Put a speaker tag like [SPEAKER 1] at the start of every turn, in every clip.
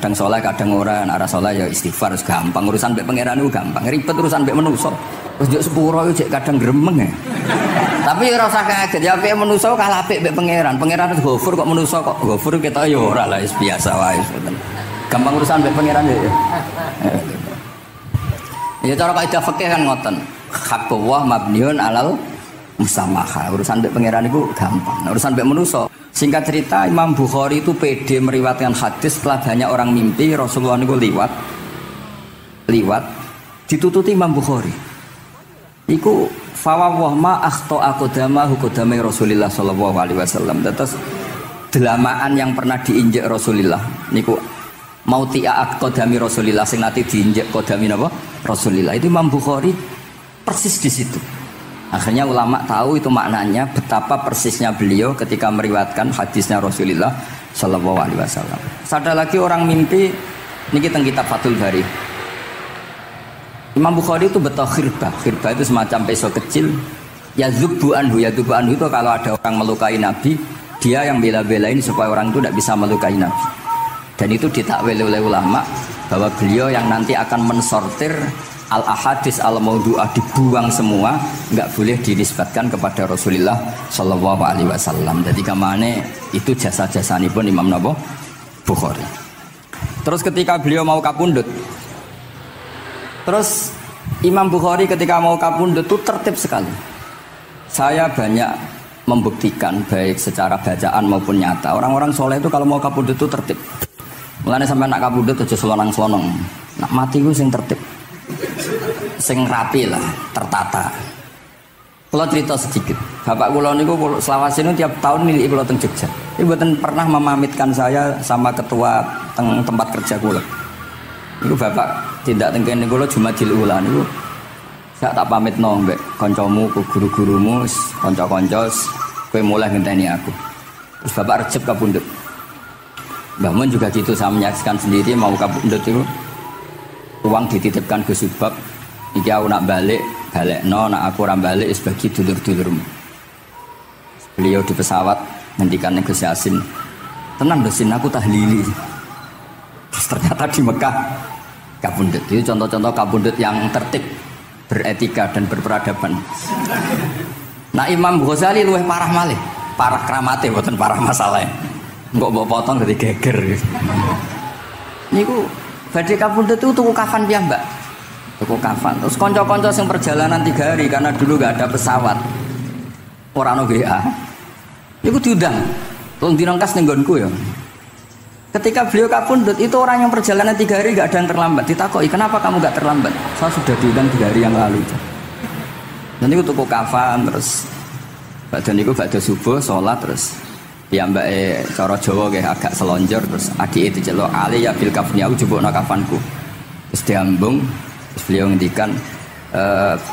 [SPEAKER 1] kadang soleh kadang ora, nek ora soleh ya istighfar wis gampang, urusan mbek pangeran iku gampang, ribet urusan mbek manusa. Wis njuk sepuro yo cek kadang gremeng ya. Tapi ora usah kaget ya apike manusa kalah apik mbek pangeran. Pangeran wis Ghafur kok manusa kok Ghafur ketok ya ora lah wis biasa wae ngoten. Gampang urusan mbek pangeran ya. Ya cara kaidah fikih kan ngoten. Haqqullah mabniun alal musamaha. Urusan mbek pangeran iku gampang. Nah, urusan mbek manusa. Singkat cerita Imam Bukhari itu pede meriwayatkan hadis setelah banyak orang mimpi Rasulullah niku liwat ditututi Imam Bukhari. Iku fawwah ma akhta aqdama hukudame Rasulullah sallallahu alaihi wasallam. Terus delamaan yang pernah diinjek Rasulullah niku mautia aqdami Rasulullah sing nate diinjek kodami napa Rasulullah. Itu Imam Bukhari persis di situ. Akhirnya ulama tahu itu maknanya betapa persisnya beliau ketika meriwayatkan hadisnya Rasulullah sallallahu alaihi wasallam. Ada lagi orang mimpi niki teng kitab Fathul Bari. Imam Bukhari itu betul khirbah. Khirbah itu semacam peso kecil. Yadzubu anhu itu kalau ada orang melukai Nabi, dia yang bela-belain supaya orang itu tidak bisa melukai Nabi. Dan itu ditakwil oleh ulama bahwa beliau yang nanti akan mensortir al-ahadis al-maudu'ah, dibuang semua, enggak boleh dinisbatkan kepada Rasulullah sallallahu alaihi wasallam. Jadi kamane itu jasa-jasanipun Imam Bukhari. Terus ketika beliau mau kapundhut, terus Imam Bukhari ketika mau kapundhut itu tertib sekali. Saya banyak membuktikan baik secara bacaan maupun nyata. Orang-orang soleh itu kalau mau kapundhut itu tertib. Mulane sampai nak kapundhut aja selonang-selonong. Nak mati ku sing tertib. Sing rapi lah, tertata. Kalau cerita sedikit, bapak kula niku selawasine tiap tahun milih kula teng Jogja. Iku mboten pernah memamitkan saya sama ketua teng tempat kerja kula. Niku bapak tindak teng kene kula Jumadil Ula niku sak tak pamitno mbek kancamu, guru-gurumu, kanca-kanca kowe mulai ngenteni aku. Terus bapak Recep kapundhut. Mbah Mun juga gitu, saya menyaksikan sendiri mau kapundhut itu uang dititipkan ke Subab. Iki aku nak balik no, nak aku ora balik wis bagi dulur-dulurmu. Beliau di pesawat ngendikan Gus Yasin, tenang Dosin aku tahlili. Terus ternyata di Mekah kapundhut. Itu contoh-contoh kapundhut yang tertib, beretika dan berperadaban. Nah Imam Ghazali luwih parah malih, parah kramate mboten parah masalahnya. Engko mbok potong dari geger. Niku badhe kapundhut itu tuku kafan piyambak. Tuku kafan. Terus kanca-kanca sing perjalanan 3 hari karena dulu enggak ada pesawat. Ora ono WA. Niku diundang. Tolong dirangkas ning nggonku ya. Ketika beliau kapundhut itu orang yang perjalanan 3 hari enggak ada yang terlambat. Ditakoki, "Kenapa kamu enggak terlambat?" "Saya sudah diundang 3 hari yang lalu." Dan niku tuku kafan terus badhe niku badhe subuh salat terus piyambake cara Jawa nggih agak selonjor terus adike diceluk, "Ali ya bil kafni aku jupukno kafanku." Terus diambung. Terus beliau ngendikan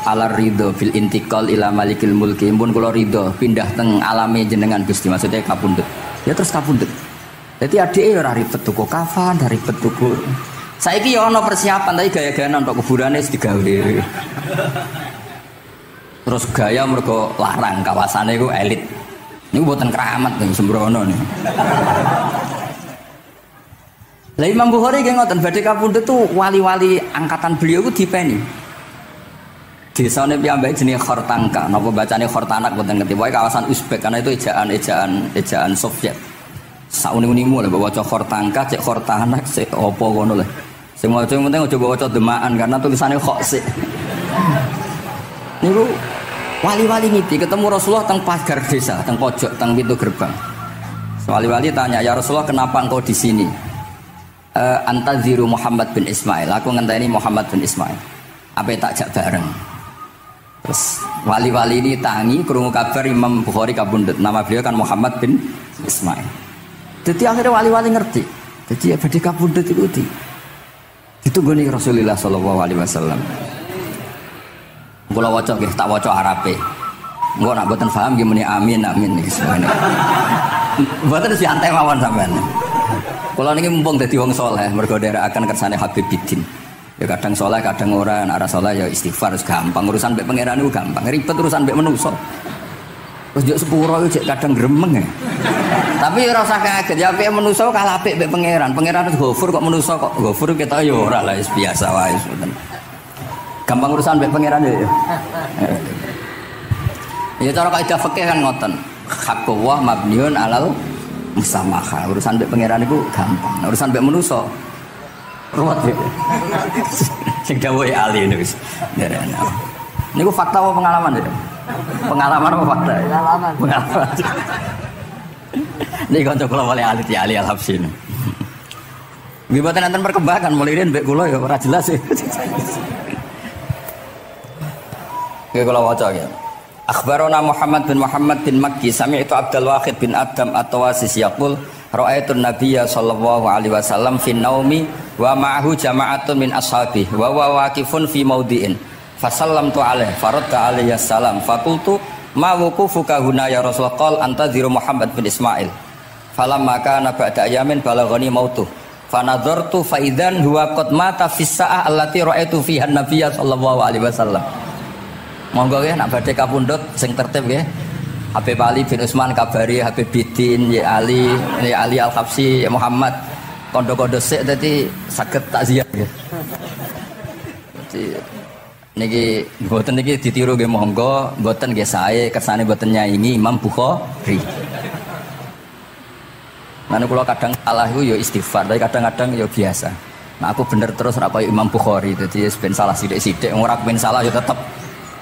[SPEAKER 1] ala ridho fil intikal ila malikil mulki, pun kula ridho pindah teng alame jenengan Gusti, maksudnya kapundhut. Ya terus kapundhut. Jadi adike ora ribet tuku kafan, ora ribet tuku. Saiki ya ana persiapan tapi gaya-gayaan untuk kuburane wis digawe. Terus gaya mergo larang kawasane iku elit. Niku mboten keramat teng sembrono niku. Lah Imam Bukhari nggih ngoten badhe kapundhut tuh wali-wali angkatan beliau ku dipeni. Desane piyambake jenenge Khortanka, napa bacane Khortanak mboten ngerti. Pokoke kawasan Uzbek karena itu ejaan Soviet. Sauni-unimu lho waca Khortanka, cek Khortanak, cek apa ngono lho. Sing maca penting aja waca demaan karena tulisannya kok sik. Niku wali-wali ngiti ketemu Rasulullah teng pagar desa, teng pojok, teng pintu gerbang. Wali-wali tanya, "Ya Rasulullah, kenapa engkau di sini?" Antaziru Muhammad bin Ismail, aku ngenteni Muhammad bin Ismail. Apa tak jak bareng. Terus wali-wali ini tangi krungu kabar Imam Bukhari kapundhut. Nama beliau kan Muhammad bin Ismail. Jadi akhirnya wali-wali ngerti. Jadi ya badhe kapundhut itu ditunggoni Rasulullah sallallahu alaihi wasallam. Kula waca nggih, tak waca Arabe. Engko nak mboten paham nggih muni amin nggih semene. Mboten santai mawon sampean. Kalau ini mumpung jadi wong soleh, mergo akan kersane Habib Bidin. Ya kadang soleh, kadang ora, arah soleh ya istighfar gampang. Urusan mbek pangeran itu gampang. Ribet urusan mbek manusa. Terus juk sepuro itu kadang gremeng ya. Tapi ora usah kaget, ya apik manusa kalah apik mbek pangeran. Pangeran Ghafur kok manusa kok Ghafur kita ya ora lah biasa wae ngoten. Gampang urusan mbek pangeran ya. Ya cara kaidah fikih kan ngoten. Haqqullah mabniun alal musamaha. Urusan mbek pangeran iku gampang. Urusan mbek manusa ruwet ya. Sing dawuhe ahli niku wis. Niku fakta apa pengalaman ya? Pengalaman apa fakta? Pengalaman. Pengalaman. Ini kanca kula wali alit ya Ali Al-Habsyi. Nggih mboten enten perkembangan mulai riyen mbek kula ya ora jelas sih. Nggih kula waca ya. Akhbarana Muhammad bin Makki sami'tu Abdul Wahid bin Adam At-Tawasis yaqul ra'aitu an-nabiyya sallallahu alaihi wasallam fi naumi wa ma'ahu jama'atun min ashabihi wa huwa waqifun fi mawdi'in fasallamtu alaihi faradda alayhi assalam faqultu ma wuqufuka huna ya Rasulullah qala antadhiru Muhammad bin Ismail falamma kana ba'da ayamin balaghani mautuh fanadhartu fa idzan huwa qad mata fi sa'ah allati ra'aitu fiha an-nabiyya sallallahu alaihi wasallam. Monggo nggih nak badhe kapundhut sing tertib nggih. Habib Ali bin Utsman kabari Habib Bidin ya Ali Al-Habsyi ya Muhammad kondo-kondo sik dadi saged takziah nggih. Niki mboten niki ditiru nggih monggo, mboten nggih sae kersane mboten nyaingi Imam Bukhari. Nah kula kadang salah iku ya istighfar, tapi kadang-kadang ya biasa. Nah aku bener terus ora kaya Imam Bukhari, dadi ben salah sithik-sithik ora ben salah ya tetep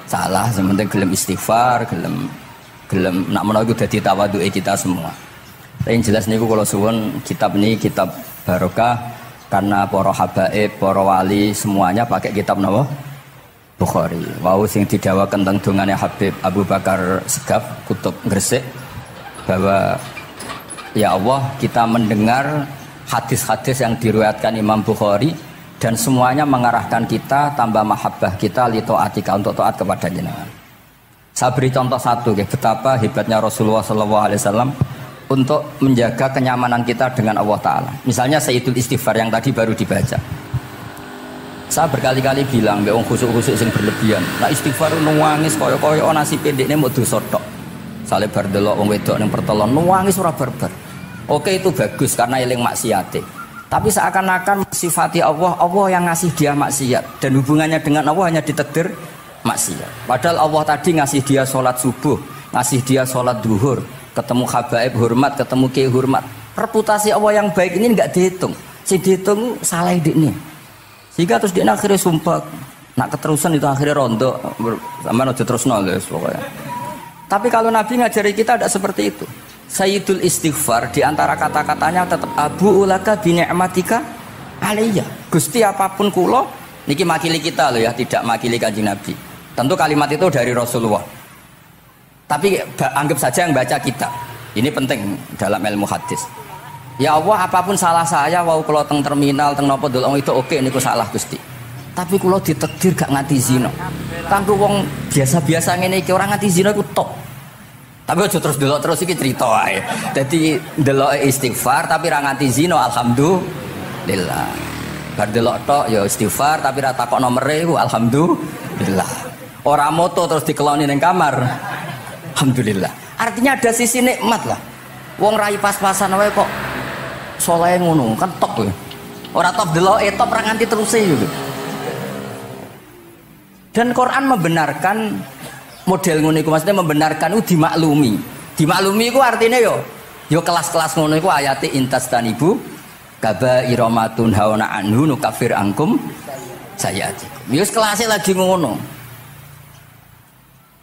[SPEAKER 1] salah, sementing gelem istighfar, gelem nak menawa iku dadi tawadhuke kita semua. Tapi yang jelas niku kula suwun kitab ini kitab barokah karena para habaib, para wali semuanya pakai kitab napa? Bukhari. Wau sing didhawaken teng dongane Habib Abu Bakar Segaf Kutub Gresik bahwa ya Allah kita mendengar hadis-hadis yang diriwayatkan Imam Bukhari dan semuanya mengarahkan kita tambah mahabbah kita li taatika untuk taat kepada jenengan. Saya beri contoh satu betapa hebatnya Rasulullah SAW untuk menjaga kenyamanan kita dengan Allah Ta'ala. Misalnya Sayyidul Istighfar yang tadi baru dibaca. Saya berkali-kali bilang wong khusuk-khusuk sing berlebihan. Nah istighfar nangis kaya-kaya nasi pendekne mau dosa tok. Sale bar delok wong wedok ning pertelon nangis ora barbar. Oke itu bagus karena eling maksiate. Tapi seakan-akan sifati Allah yang ngasih dia maksiat dan hubungannya dengan Allah hanya ditakdir maksiat. Padahal Allah tadi ngasih dia sholat subuh, ngasih dia sholat duhur, ketemu habaib hormat, ketemu kiai hormat. Reputasi Allah yang baik ini enggak dihitung. Si dihitung salah ini. Sehingga terus dia akhirnya sumpah, nak keterusan itu akhirnya rondo, sama aja terus nulis pokoknya. Tapi kalau Nabi ngajari kita tidak seperti itu. Sayyidul Istighfar diantara kata-katanya tetap Abu ulaka bi ni'matika alayya. Gusti apapun kulo, niki makili kita loh ya, tidak makili Kanjeng Nabi. Tentu kalimat itu dari Rasulullah. Tapi anggap saja yang baca kita. Ini penting dalam ilmu hadis. Ya Allah apapun salah saya, wau kulo teng terminal teng nopo delok itu oke niku salah Gusti. Tapi kulo ditakdir gak nganti zina. Kanggo wong biasa-biasa ngene iki ora nganti zina iku top. Tapi aja terus delok terus iki cerita wae. Dadi delok istighfar tapi ra nganti zina alhamdulillah. Bar delok tok ya istighfar tapi ra takok nomere iku alhamdulillah. Ora moto terus dikeloni ning kamar. Alhamdulillah. Artinya ada sisi nikmat lah. Wong rai pas-pasan wae kok soleh ngono kan top ya. Ora top delok top ra nganti teruse gitu. Dan Quran membenarkan model ngono iku, maksudnya membenarkan itu dimaklumi. Dimaklumi iku artinya yo kelas-kelas ngono iku ayate intastanibu kaba'ira ma tunhauna anhu nukafir angkum sayyi'atikum. Yo kelasé lagi ngono.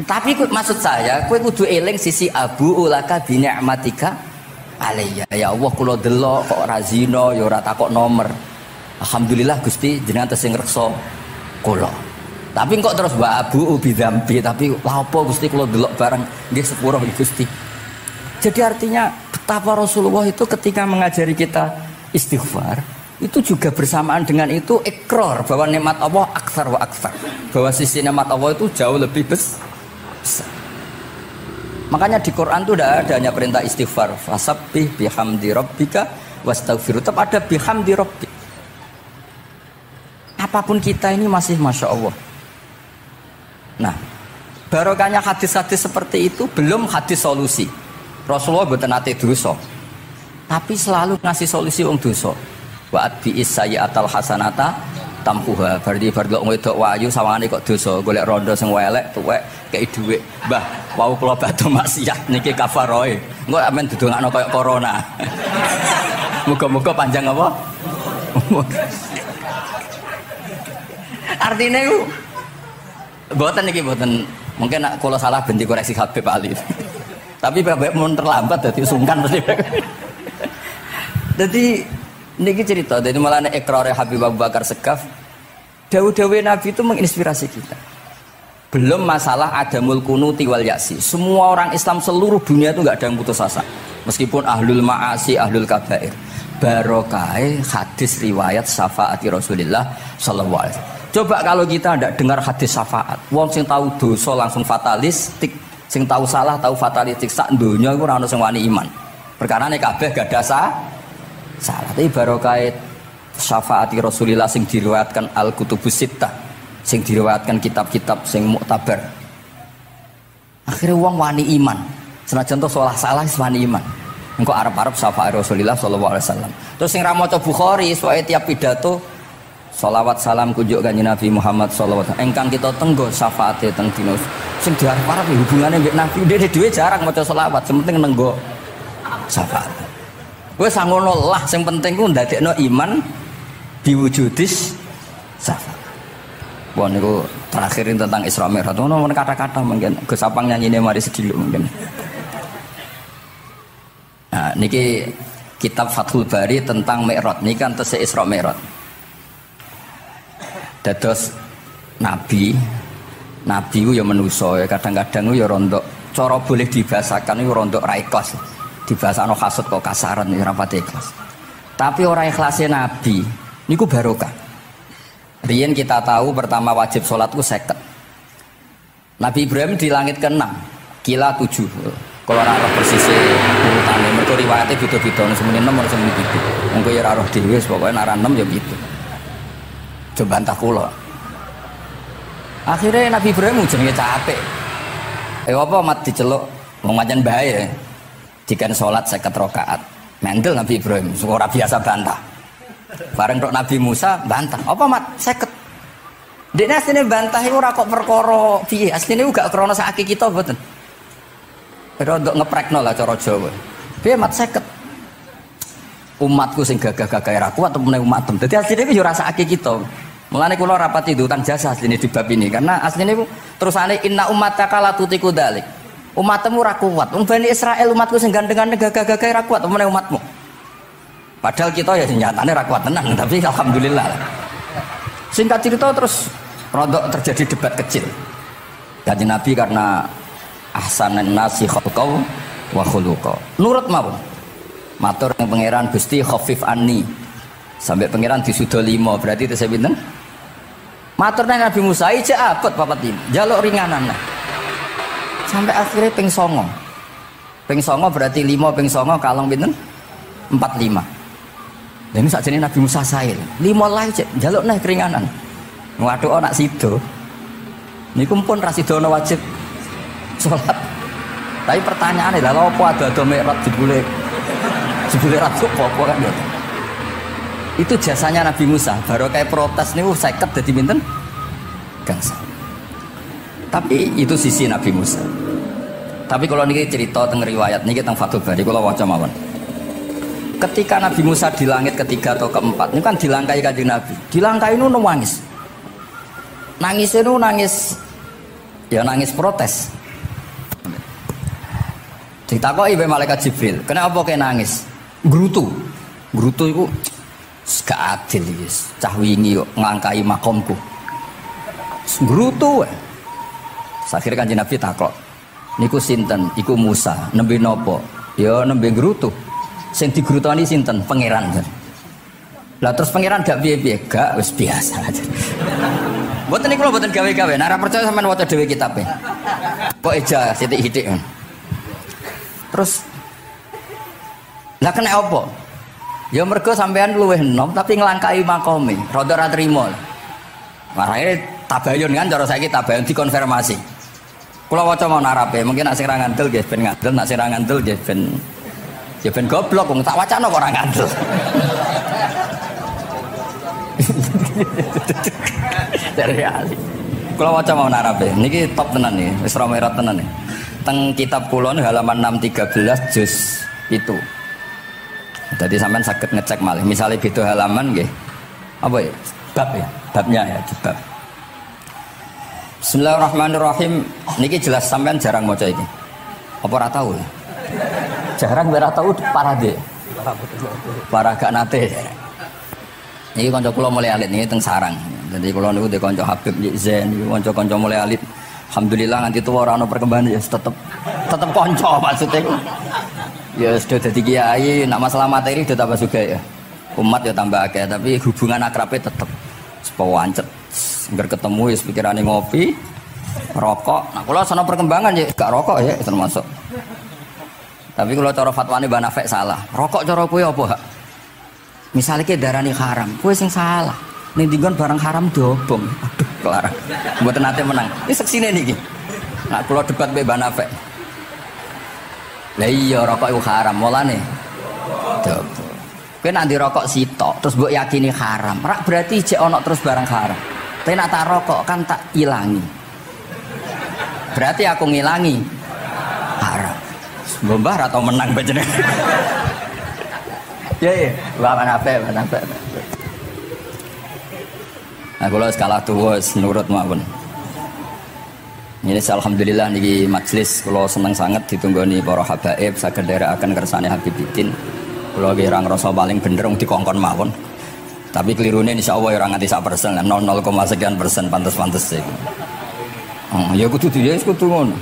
[SPEAKER 1] Tapi maksud saya kowe kudu eling sisi abu ulaka bi ni'matika alayya. Ya Allah kula delok kok ora zina ya ora takok nomor. Alhamdulillah Gusti jenengan tesih ngreksa kula. Tapi kok terus wa abu bidzambi tapi lha apa Gusti kula delok bareng nggih sepuro Gusti. Jadi artinya betapa Rasulullah itu ketika mengajari kita istighfar itu juga bersamaan dengan itu ikrar bahwa nikmat Allah aktsar wa aktsar. Bahwa sisi nikmat Allah itu jauh lebih besar. Makanya di Quran itu tidak ada hanya perintah istighfar. Fasabbih bihamdi rabbika wastaghfir. Tetap ada bihamdi rabbik. Apapun kita ini masih Masya Allah. Nah, barokahnya hadis-hadis seperti itu belum hadis solusi. Rasulullah mboten nate dosa. Tapi selalu ngasih solusi wong dosa. Wa atbi'is sayyi'atal hasanata tampuha. Berarti bar delok wedok wayu sawangane kok dosa, golek rondo sing elek tuwek kei dhuwit. Mbah, wau kula badhe maksiat niki kafaroe. Engko amen didongakno kaya corona. Muga-muga panjang apa? Artinya itu boten niki boten. Mungkin kalau salah ganti koreksi Habib Ali. Tapi bapak mau terlambat jadi sungkan mesti. Jadi niki cerita, jadi malah ikrar Habib Abu Bakar Segaf, dawe-dawe Nabi itu menginspirasi kita. Belum masalah adamul kunuti wal yasi. Semua orang Islam seluruh dunia itu nggak ada yang putus asa. Meskipun ahlul ma'asi, ahlul kabair. Barokai hadis riwayat syafaati Rasulullah sallallahu alaihi wasallam. Coba kalau kita tidak dengar hadis syafaat, wong sing tahu dosa langsung fatalistik, sing tahu salah tahu fatalistik, sak donya iku ora ono sing wani iman. Perkarane kabeh gak ada salah. Tapi barokah syafaati Rasulullah sing diriwayatkan Al-Kutubus Sittah, sing diriwayatkan kitab-kitab sing muktabar. Akhirnya wong wani iman. Senajan to salah wis wani iman. Engko arep-arep syafaat Rasulullah sallallahu alaihi wasallam. Terus sing ra maca Bukhari soal tiap pidato sholawat salam kunjuk kanjeng Nabi Muhammad sallallahu alaihi wasallam. Engkang kita tenggo syafaate teng dina sing diarep-arep hubungane mbek Nabi. Dhewe jarang maca sholawat, sing penting nenggo syafaat. Wis ngono lah, sing penting ku ndadekno iman diwujudis syafaat. Wah niku terakhirin tentang Isra Mi'raj. Ono kata-kata mungkin Gus Apang nyanyine mari sediluk mungkin. Nah, niki kitab Fathul Bari tentang Mi'raj. Niki kan tesih Isra Mi'raj. Dados nabi ku ya manusa ya kadang-kadang ya rondok cara boleh dibahasakan itu rondok ra ikhlas. Dibahasano hasud kok kasaran ya ora pati ikhlas. Tapi ora ikhlase nabi niku barokah. Riyen kita tahu pertama wajib salat ku 50. Nabi Ibrahim di langit ke-6, kila 7. Kalau ora roh persise urutane mergo riwayate beda-beda semene 6 ora semene 7. Engko ya ora roh dhewe pokoke nek 6 ya gitu. Coba bantah kula. Akhirnya Nabi Ibrahim jenenge capek. Apa mat diceluk wong pancen bae. Dikan salat 50 rakaat. Mendel Nabi Ibrahim, ora biasa bantah. Bareng tok Nabi Musa bantah. Apa mat 50? Dekne asline bantah iku ora kok perkara piye. Asline gak krana sakake kita mboten. Rodok ngeprekno lah cara Jawa. Piye mat 50? Umatku sing gagah-gagah ra kuat atau meneh umat tem. Dadi asline iku yo rasake kita. Mulane kula rapati utang jasa asline di bab ini karena asline iku terusane inna ummataka la tutiku dzalik. Umatmu ora kuat. Wong Bani Israil umatku sing gandengan gagah-gagah ra kuat meneh umatmu. Padahal kita ya nyatane ra kuat tenan, tapi alhamdulillah. Singkat cerita terus rodok terjadi debat kecil. Kanjeng Nabi karena ahsanan nasi khalqau wa khuluqa. Nurut mawon. Matur yang pangeran Gusti khafif anni. Sampai pangeran disudo 5 berarti itu saya pinten? Matur nang Nabi Musa ijek abot 45. Jaluk ringanan. Sampai akhirnya ping 9. Ping 9 berarti 5 ping 9 kalong pinten? 45. Lha sak jenenge Nabi Musa sae. 5 lah ijek jaluk neh keringanan. Waduh anak sido. Niku pun ra sido wajib salat. Tapi pertanyaannya lha apa ada Mi'raj jebule ratu apa kan ya? Itu jasanya Nabi Musa. Baru kayak protes niku 50 dadi pinten? Gangsa. Tapi itu sisi Nabi Musa. Tapi kalau niki cerita teng riwayat niki teng Fathul Bari kula waca mawon. Ketika Nabi Musa di langit ketiga atau keempat, ini kan dilangkai Kanjeng Nabi. Dilangkai itu nangis. Nangis itu nangis protes. Ditakoki mbek malaikat Jibril, "Kenapa kok nangis?" Grutu itu gak adil iki. Cah wingi kok nglangkai makomku. Grutu. Akhire Kanjeng Nabi takok, "Niku sinten?" "Iku Musa." "Nembe napa?" "Ya nembe grutu." Sing digrutoni sinten? Pangeran. Lah terus pangeran gak piye-piye? Gak, wis biasa aja. Mboten niku lho mboten gawe-gawe. Nek ora percaya sampean waca dhewe kitabe. Kok eja sithik-sithik. Terus lah kena apa? Ya mergo sampean luwih enom tapi nglangkai makome. Rada ora trimo. Marane tabayun kan cara saiki tabayun dikonfirmasi. Kula waca mau narape, mungkin nek sing ra ngandel nggih ben ngandel, nek sing ra ngandel nggih ben Ya ben goblok wong tak wacana kok ora ngandel. Dari Ali. Kalau waca mau narabe, niki top tenan nih, Isra Mi'raj tenan nih. Teng kitab kula halaman 613 juz itu. Jadi sampean saged ngecek malih. Misalnya beda halaman nggih. Apa ya? Bab ya, babnya ya, bab. Bismillahirrahmanirrahim. Niki jelas sampean jarang maca iki. Apa ora tahu ya? Jarang ora tahu parah deh. Parah gak nate. Niki kanca kula mulai alit niki teng sarang. Jadi kula niku de kanca Habib Zain, kanca-kanca mulai alit. Alhamdulillah nganti tuwa ora ana perkembangan ya tetep kanca maksudnya. Ya sudah dadi kiai, nak masalah materi sudah tambah juga ya. Umat ya tambah akeh, tapi hubungan akrabnya tetep sepawancet. Ngger ketemu wis pikirane ngopi, rokok. Nah, kula sono perkembangan ya gak rokok ya termasuk. Tapi kalau cara fatwane Mbah Nafek salah. Rokok cara kowe apa, Hak? Misalnya ke darani haram, kowe sing salah. Ning dinggon barang haram dobong. Aduh, kelarang. Mboten nate menang. Ini seksine niki. Nah, kula debat mbek Mbah Nafek. Lah iya rokok iku haram, mulane dobong. Kowe nek rokok sitok terus mbok yakini haram, rak berarti jek ana terus barang haram. Tapi nek tak rokok kan tak ilangi. Berarti aku ngilangi haram. Mbah atau menang bajene. Ya, Mbah Nafek. Nah, kalau skala tuwa nurut mawon. Ini alhamdulillah niki majelis kula seneng sangat ditunggoni para habaib saged nderekaken kersane Habibiddin. Kula nggih ora ngrasa paling bener wong dikongkon mawon. Tapi kelirune insyaallah ora nganti 1%, 0,, sekian persen pantes-pantes iku. Ya kudu ya kudu ngono.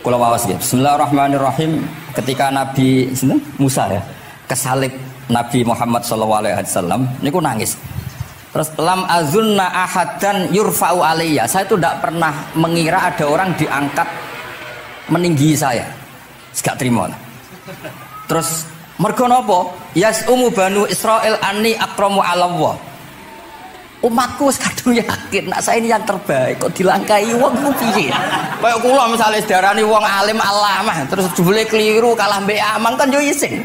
[SPEAKER 1] Kula wawas nggih. Bismillahirrahmanirrahim. Ketika Nabi Musa ya kesalib Nabi Muhammad sallallahu alaihi wasallam niku nangis. Terus lam azunna ahadan yurfa'u alayya. Saya itu tidak pernah mengira ada orang diangkat meninggi saya. Gak terima. Terus mergo napa? Yasumu banu Israil anni akramu 'ala Allah. Umatku wis kadung yakin nek saya ini yang terbaik kok dilangkai wong ku piye? Kaya kula misale sedarani wong alim alamah terus jebule keliru kalah mbek amang kan yo isin.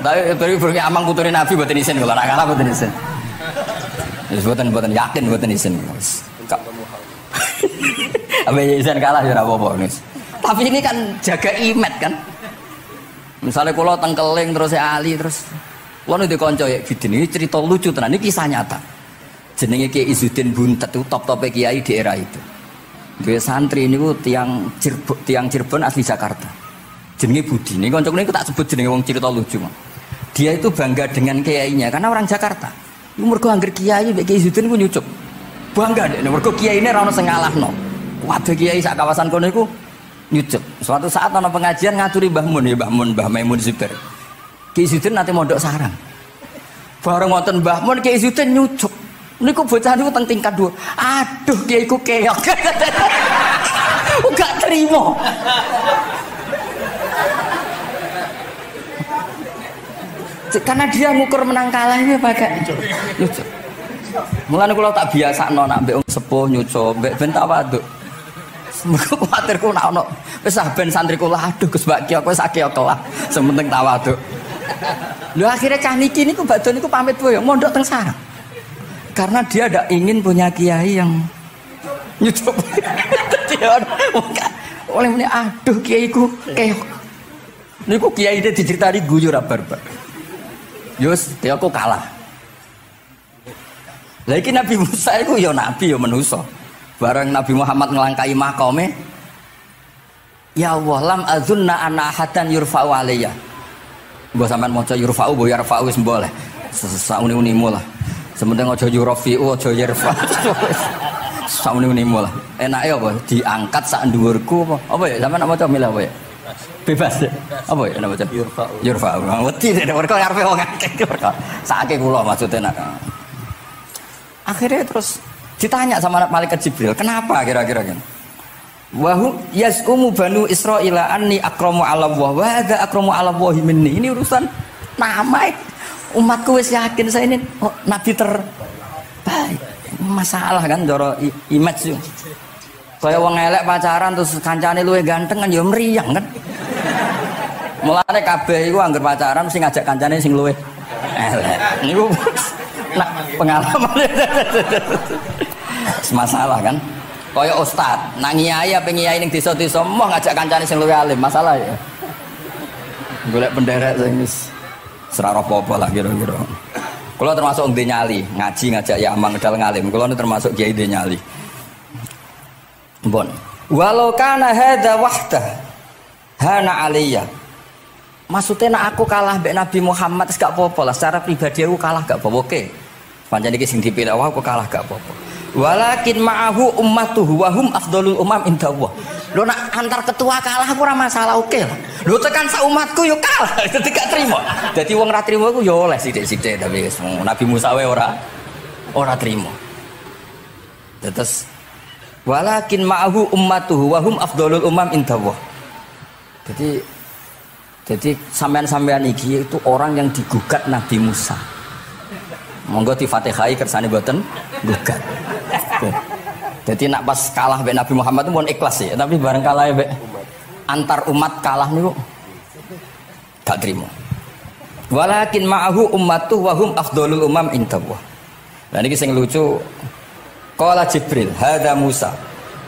[SPEAKER 1] Tapi beri amang putune Nabi mboten isin kula nek kalah mboten isin. Wis boten yakin boten isin. Abe isin kalah ya ora apa-apa wis. Tapi ini kan jaga imet kan. Misalnya kula tengkeling terus Ali terus kula ndek kanca ya Bidin ini cerita lucu tenan iki kisah nyata. Jenenge Kiai Izzuddin Buntet itu top-tope kiai di era itu. Dia santri niku tiang Cirebon asli Jakarta. Jenenge Budi. Ini kanca niku tak sebut jenenge wong cerita lucu. Dia itu bangga dengan kiainya karena orang Jakarta. Mergo angger kiai mbek Kiai Izzuddin ku nyucuk. Bangga nek mergo kiyaine ora ono sing ngalahno. Waduh kiai sak kawasan kono iku nyucuk. Suatu saat ana pengajian ngaturi Mbah Mun ya Mbah Maimun Zubair. Kiai Izzuddin nate mondok sarang. Bareng wonten Mbah Mun Kiai Izzuddin nyucuk. Niku bocah niku teng tingkat 2. Aduh kiai ku keok. Gak terima. Karena dia ngukur menang kalah ini pakai nyucuk. Mulane kula tak biasakno nak mbek wong sepuh nyucuk, mbek ben tak waduk. Mergo kuwatirku nak ono wis ben santri kula aduh Gus Mbak Ki aku sak kelah, sementing tak waduk. Lho akhirnya cah niki niku badhe niku pamit wae mondok teng sarang. Karena dia ndak ingin punya kiai yang nyucuk. Oleh muni aduh kiaiku keok. Niku kiai iki diceritani guyu ra barbar. Yus, dia aku kalah. Lagi Nabi Musa itu ya Nabi ya manusia. Bareng Nabi Muhammad ngelangkai makome. Ya Allah, lam azunna ana ahadan yurfa'u alayya. Mbok sampean maca yurfa'u bo yarfa'u wis boleh. Sauni-unimu lah. Sementing aja yurafi'u aja yarfa'u. Sauni-unimu lah. Enake apa? Diangkat sak dhuwurku apa? Apa ya sampean maca milah apa ya? Bebas ya? Apa ya nama macam Yurfa'u wedi nek mergo ngarepe wong akeh mergo sakake kula maksudnya nak. Akhirnya terus ditanya sama malaikat Jibril, kenapa kira-kira kan? Wa yasumu banu Israila anni akramu 'ala Allah wa hadza akramu 'ala Allah minni. Ini urusan nama umatku wis yakin saya ini nabi terbaik. Masalah kan cara image yo. Kaya wong elek pacaran terus kancane luwih ganteng kan ya mriyang kan. Mulane kabeh iku anggere pacaran mesti ngajak kancane sing luwih elek. Niku nak pengalaman. Masalah kan. Kaya ustad, nak ngiyai apa ngiyai ning desa-desa moh ngajak kancane sing luwih alim, masalah ya. Golek penderek sing wis ora apa-apa lah kira-kira. Kula termasuk ndek nyali, ngaji ngajak ya amang ngedal ngalim. Kula termasuk kiai ndek nyali. Mbon. Walau kana hadza wahda hana aliyya. Maksudnya nak aku kalah mbek Nabi Muhammad wis gak apa-apa lah, secara pribadi aku kalah gak apa-apa. Oke. Pancen iki sing dipilih aku kalah gak apa-apa. Walakin ma'ahu ummatuhu wa hum afdhalul umam indallah. Lho nak antar ketua kalah aku ora masalah, oke lah. Lho tekan sak umatku yo kalah, dadi gak trimo. Dadi wong ora trimo iku yo oleh sithik-sithik tapi Nabi Musa wae ora trimo. Terus walakin ma'ahu ummatuhu wa hum afdhalul umam indallah. Jadi sampean-sampean iki itu orang yang digugat Nabi Musa. Monggo di Fatihai kersane mboten gugat. Jadi nak pas kalah mbek Nabi Muhammad itu mohon ikhlas ya, tapi bareng kalah mbek antar umat kalah niku gak trimo. Walakin ma'ahu ummatuhu wa hum afdhalul umam indallah. Lah niki sing lucu. Qala Jibril, hadza Musa.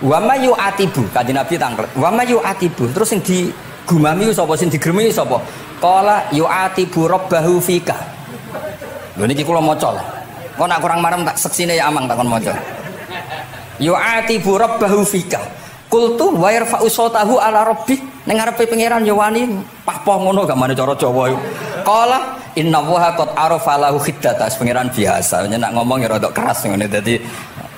[SPEAKER 1] Wa may yu'atibu, kanjeng Nabi tanglet. Wa may yu'atibu, terus sing digumami sapa, sing digremi sapa? Qala yu'atibu rabbahu fika. Lho niki kula maca lah. Kok nak kurang marem tak seksine ya amang tak kon maca. Yu'atibu rabbahu fika. Qultu wa yarfa'u sautahu ala rabbi. Ning ngarepe pangeran ya wani pahpoh ngono gak mane cara Jawa iku. Qala inna wa qad arafa lahu khiddata. Pangeran biasa, nak ngomong ya rada keras ngene dadi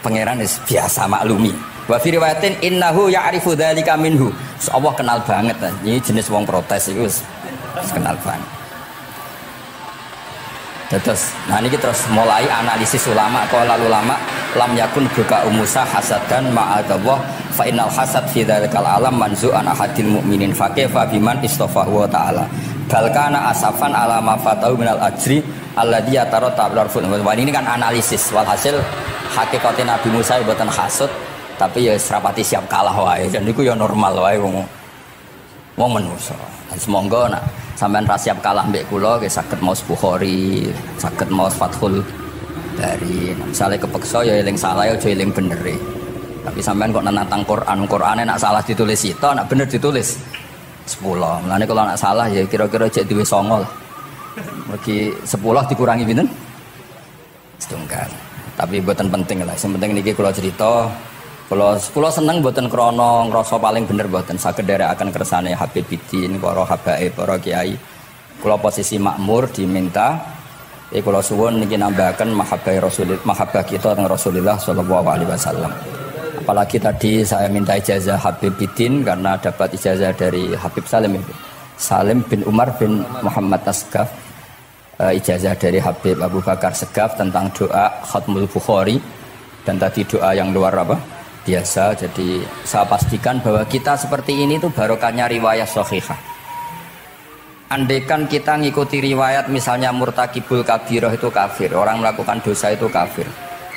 [SPEAKER 1] pangeran wis biasa maklumi. Wa fi riwayatin innahu ya'rifu dzalika minhu. Allah kenal banget. Ini jenis wong protes iku wis kenal banget. Terus, nah ini terus mulai analisis ulama. Kalau ulama lam yakun buka Musa hasadan ma'adallah fa innal hasad fi dzalikal alam manzu'an ahadil mu'minin fa kaifa biman istafahu wa ta'ala bal kana asafan ala ma fatahu minal ajri alladhi yatarata bil arfun. Ini kan analisis walhasil hakikate Nabi Musa mboten hasud tapi ya serapati siap kalah wae. Dan niku ya normal wae wong manusa. Semoga nak sampean ra siap kalah mbek kula nggih saged maos Bukhari, saged maos Fathul Bari. Misale kepeksa ya eling salah ya aja eling bener. Tapi sampean kok nentang Qur'ane nak salah ditulis sito, nak bener ditulis 10. Mulane kalau nak salah ya kira-kira cek duwe 9 lah. Mergi 10 dikurangi pinten? Setunggal. Tapi mboten penting lah. Sing penting niki kula cerita. Kula seneng mboten krana ngrasa paling bener mboten saged nderekaken kersane Habib Bidin, para habaib, para kiai. Kula posisi makmur diminta kula suwun niki nambahaken mahabbah kita teng Rasulullah sallallahu alaihi wasallam. Apalagi tadi saya minta ijazah Habib Bidin karena dapat ijazah dari Habib Salim bin Umar bin Muhammad Asgaf. Ijazah dari Habib Abu Bakar Segaf tentang doa Khatmul Bukhari dan tadi doa yang luar biasa. Jadi saya pastikan bahwa kita seperti ini tuh barokahnya riwayat sahihah. Andaikan kita ngikuti riwayat misalnya murtakibul kabirah itu kafir, orang melakukan dosa itu kafir,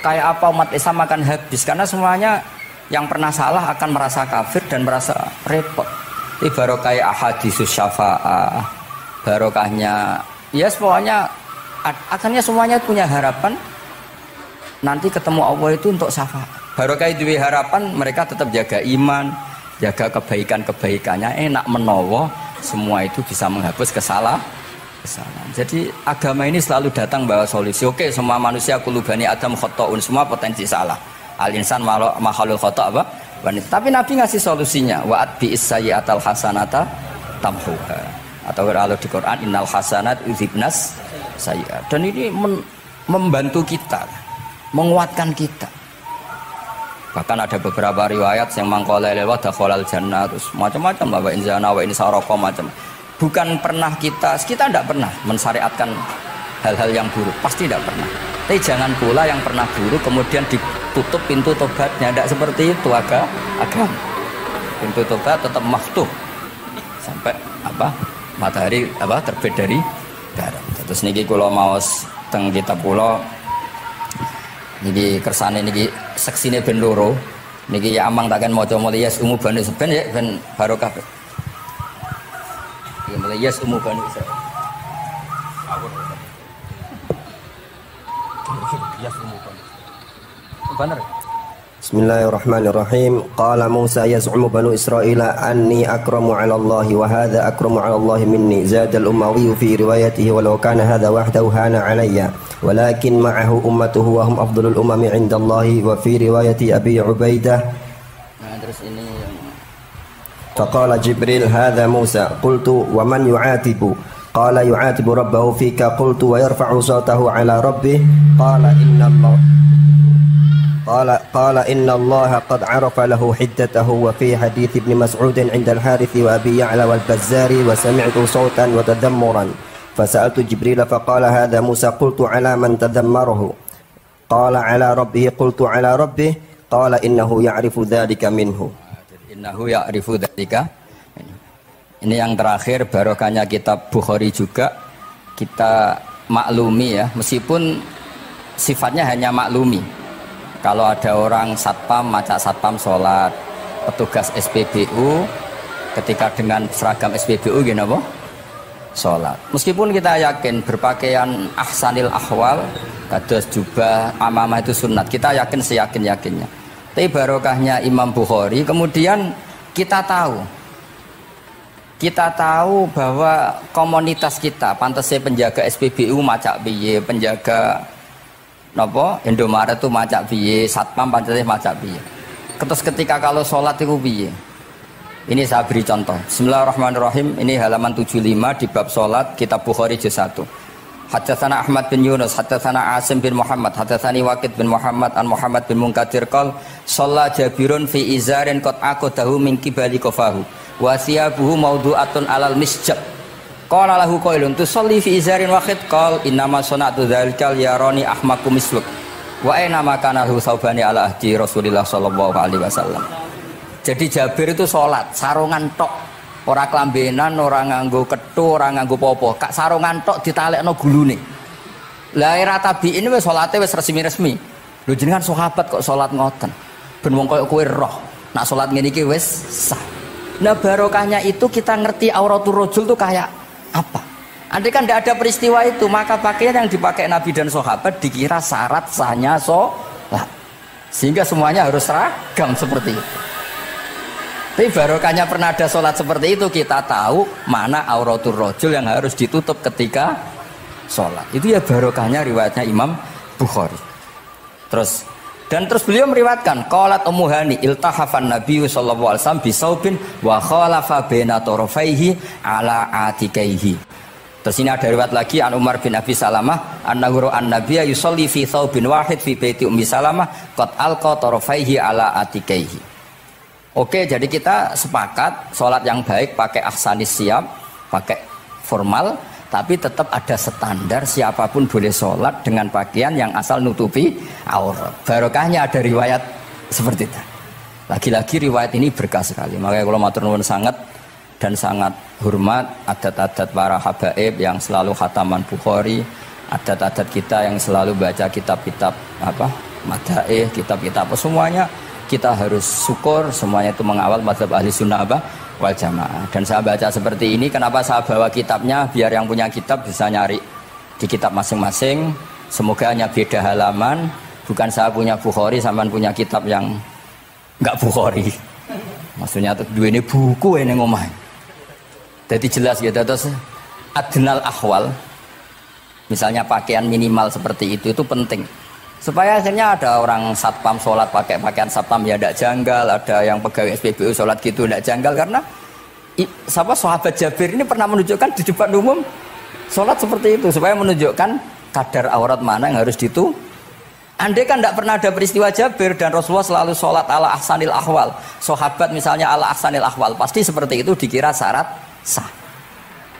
[SPEAKER 1] kayak apa umat Islam akan habis karena semuanya yang pernah salah akan merasa kafir dan merasa repot. Ini barokah ahadisus syafa'ah, barokahnya ya pokoknya akhirnya semuanya punya harapan nanti ketemu Allah itu untuk syafaat. Barokah itu harapan mereka tetap jaga iman, jaga kebaikan-kebaikannya, enak menawa semua itu bisa menghapus kesalahan. Jadi agama ini selalu datang bawa solusi. Oke, semua manusia kulubani adam khotoun, semua potensi salah. Al-insan makhluk khoto apa? Tapi Nabi ngasih solusinya. Wa'at bi'is sayyi'atal hasanata tamhuha. Atau kalau di Quran innal hasanat yudhibnas sayyi'at. Dan ini membantu kita, menguatkan kita. Bahkan ada beberapa riwayat yang mangkola lewat dakhalal jannah terus macam-macam lah wa inzana wa insaroko macam. Bukan pernah kita tidak pernah mensyariatkan hal-hal yang buruk, pasti tidak pernah. Tapi jangan pula yang pernah buruk kemudian ditutup pintu tobatnya, tidak seperti itu agama. Pintu tobat tetap maftuh sampai matahari terbit dari barat. Terus niki kula maos teng kitab kula niki kersane niki seksine ben loro niki ya amang takkan maca mulya umu bani seben ya ben barokah. Iki mulai yasumu banu Israil. Yasumu banu. Benar.
[SPEAKER 2] Bismillahirrahmanirrahim. Qala Musa yaz'umu banu Israila anni akramu 'ala Allah wa hadha akramu 'ala Allah minni. Zada al-Umawi fi riwayatihi walau kana hadha wahdahu hana 'alayya walakin ma'ahu ummatuhu wa hum afdalul umami 'inda Allah wa fi riwayati Abi Ubaidah.
[SPEAKER 1] Nah, terus ini yang
[SPEAKER 2] faqala Jibril hadha Musa qultu wa man yu'atibu qala yu'atibu rabbahu fika qultu wa yarfa'u sawtahu 'ala rabbih qala inna Allah قال إن الله قد عرف له حدته وفي حديث ابن مسعود عند الحارث وأبي يعلى والبزار وسمعت صوتا وتذمرا فسألت جبريل فقال هذا موسى قلت على من تذمره قال على ربه قلت على ربه قال إنه يعرف ذلك منه Ini yang terakhir barokahnya kitab Bukhari juga kita maklumi ya, meskipun sifatnya hanya maklumi. Kalau ada orang satpam, macak satpam sholat, petugas SPBU ketika dengan seragam SPBU gini apa? Sholat. Meskipun kita yakin berpakaian ahsanil ahwal, kados jubah, amamah itu sunat, kita yakin seyakin-yakinnya. Tapi barokahnya Imam Bukhari, kemudian kita tahu bahwa komunitas kita, pantasnya penjaga SPBU macak piye, penjaga napa Indomaret itu macak piye, satpam pancete macak piye. Terus ketika kalau sholat itu piye? Ini saya beri contoh. Bismillahirrahmanirrahim. Ini halaman 75 di bab sholat kitab Bukhari juz 1. Haddatsana Ahmad bin Yunus, haddatsana Asim bin Muhammad, haddatsani Waqid bin Muhammad an Muhammad bin Munkadir qol shalla Jabirun fi izarin qad aqadahu min qibali qafahu wa thiyabuhu mawdu'atun alal misjab. Qala lahu qailun tusalli fi izarin wahid qal innama sana'tu dzalikal yarani ahmaku misluk wa aina ma kana lahu saubani ala ahdi Rasulillah sallallahu alaihi wasallam. Jadi Jabir itu salat sarungan tok, ora klambenan, ora nganggo kethu, ora nganggo popo, kak sarungan tok ditalekno gulune. Lah era tabi'in wis salate wis resmi-resmi. Lho jenengan sahabat kok salat ngoten. Ben wong koyo kowe roh, nak salat ngene iki wis sah. Nah barokahnya itu kita ngerti auratul rajul tuh kayak apa? Andai kan tidak ada peristiwa itu, maka pakaian yang dipakai Nabi dan sahabat dikira syarat sahnya sholat, sehingga semuanya harus seragam seperti itu. Tapi barokahnya pernah ada sholat seperti itu, kita tahu mana auratul rajul yang harus ditutup ketika sholat. Itu ya barokahnya riwayatnya Imam Bukhari. Terus beliau meriwayatkan qalat Ummu Hani iltahafan Nabi sallallahu alaihi wasallam bisaubin wa khalafa baina tarafaihi ala atikaihi. Terus ini ada riwayat lagi an Umar bin Abi Salamah annahu an-nabiyya yusalli fi thawbin wahid fi baiti Ummi Salamah qad alqa tarafaihi ala atikaihi. Oke, jadi kita sepakat sholat yang baik pakai ahsanis siap, pakai formal, tapi tetap ada standar siapapun boleh sholat dengan pakaian yang asal nutupi aurat. Barokahnya ada riwayat seperti itu. Lagi-lagi riwayat ini berkah sekali. Makanya kalau matur nuwun sangat dan sangat hormat adat-adat para habaib yang selalu khataman Bukhari, adat-adat kita yang selalu baca kitab-kitab madaih, kitab-kitab semuanya kita harus syukur, semuanya itu mengawal mazhab ahli sunnah wal jamaah. Dan saya baca seperti ini, kenapa saya bawa kitabnya, biar yang punya kitab bisa nyari di kitab masing-masing. Semoga hanya beda halaman, bukan saya punya Bukhari sampean punya kitab yang enggak Bukhari. Maksudnya dua ini buku ini ngomah. Jadi jelas gitu. Terus adnal ahwal, misalnya pakaian minimal seperti itu penting. Supaya akhirnya ada orang satpam sholat pakai pakaian satpam ya tidak janggal, ada yang pegawai SPBU sholat gitu tidak janggal, karena sahabat Jabir ini pernah menunjukkan di depan umum sholat seperti itu supaya menunjukkan kadar aurat mana yang harus ditu. Andai kan tidak pernah ada peristiwa Jabir dan Rasulullah selalu sholat ala ahsanil ahwal, sahabat misalnya ala ahsanil ahwal, pasti seperti itu dikira syarat sah,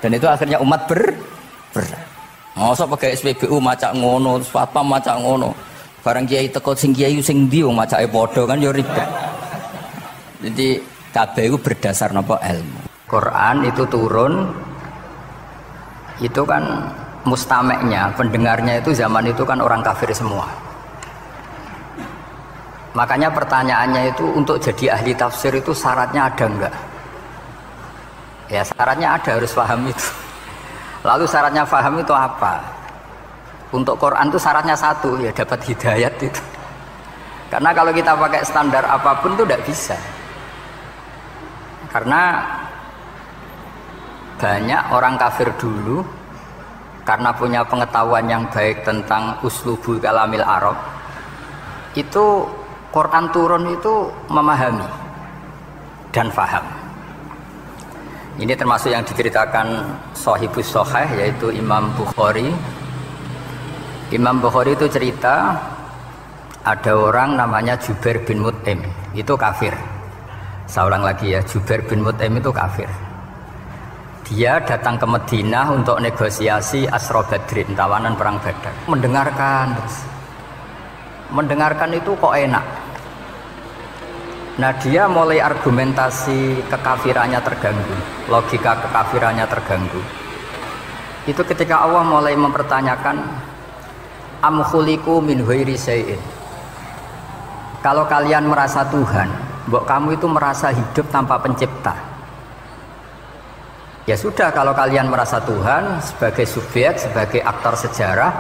[SPEAKER 2] dan itu akhirnya umat masa pakai SPBU macak ngono, satpam macak ngono. Barang kiai teko sing kiai sing ndi wong macake padha kan ya ribet. Jadi kabeh itu berdasar napa ilmu. Quran itu turun itu kan mustameknya, pendengarnya itu zaman itu kan orang kafir semua. Makanya pertanyaannya itu untuk jadi ahli tafsir itu syaratnya ada enggak? Ya syaratnya ada, harus paham itu. Lalu syaratnya paham itu apa? Untuk Quran itu syaratnya satu, ya dapat hidayat itu. Karena kalau kita pakai standar apapun itu tidak bisa. Karena banyak orang kafir dulu karena punya pengetahuan yang baik tentang uslubul kalamil Arab, itu Quran turun itu memahami dan faham. Ini termasuk yang diceritakan Shahibus Shahih, yaitu Imam Bukhari. Imam Bukhari itu cerita ada orang namanya Jubair bin Mut'im, itu kafir. Saya ulang lagi ya, Jubair bin Mut'im itu kafir. Dia datang ke Madinah untuk negosiasi Asra Badrin, tawanan perang Badar. Mendengarkan itu kok enak. Nah dia mulai argumentasi kekafirannya terganggu, logika kekafirannya terganggu. Itu ketika Allah mulai mempertanyakan am khuliqu min ghairi syai'in. Kalau kalian merasa Tuhan, mbok kamu itu merasa hidup tanpa pencipta. Ya sudah, kalau kalian merasa Tuhan sebagai subjek, sebagai aktor sejarah,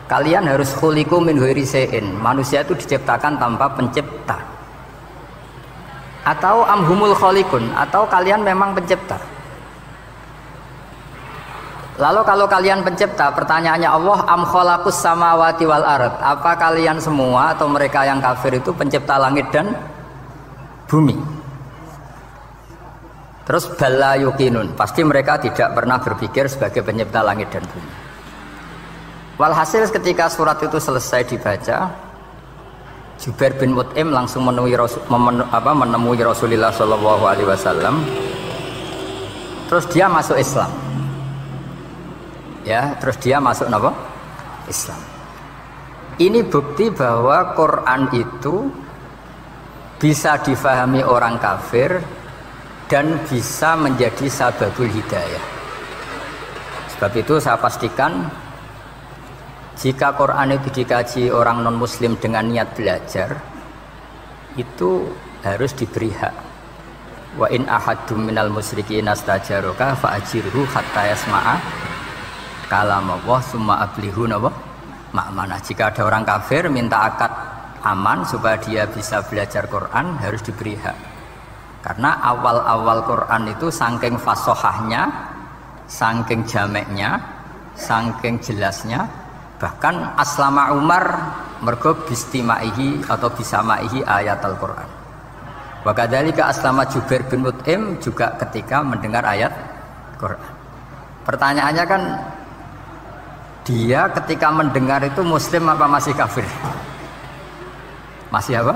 [SPEAKER 2] kalian harus khuliqu min ghairi syai'in. Manusia itu diciptakan tanpa pencipta. Atau amhumul khaliqun, atau kalian memang pencipta. Lalu kalau kalian pencipta, pertanyaannya Allah, am khalaqus samawati wal ard, apa kalian semua atau mereka yang kafir itu pencipta langit dan bumi? Terus bala yuqinun, pasti mereka tidak pernah berpikir sebagai pencipta langit dan bumi. Walhasil ketika surat itu selesai dibaca, Jubair bin Mut'im langsung menemui Rasulullah Shallallahu Alaihi Wasallam. Terus dia masuk Islam. Ya, terus dia masuk apa? Islam. Ini bukti bahwa Quran itu bisa difahami orang kafir dan bisa menjadi sababul hidayah. Sebab itu saya pastikan jika Quran itu dikaji orang non muslim dengan niat belajar, itu harus diberi hak. Wa in ahadum minal musyrikin astajaroka fa'ajirhu hatta yasma'a kalam Allah summa ablihu ma'manah. Jika ada orang kafir minta akad aman supaya dia bisa belajar Quran, harus diberi hak. Karena awal-awal Quran itu saking fasohahnya, saking jameknya, saking jelasnya, bahkan aslama Umar mergo bistimaihi atau bisamaihi ayat Al-Quran. Wa kadzalika aslama Jubair bin Mut'im juga ketika mendengar ayat Quran. Pertanyaannya kan, dia ketika mendengar itu muslim apa masih kafir? Masih apa?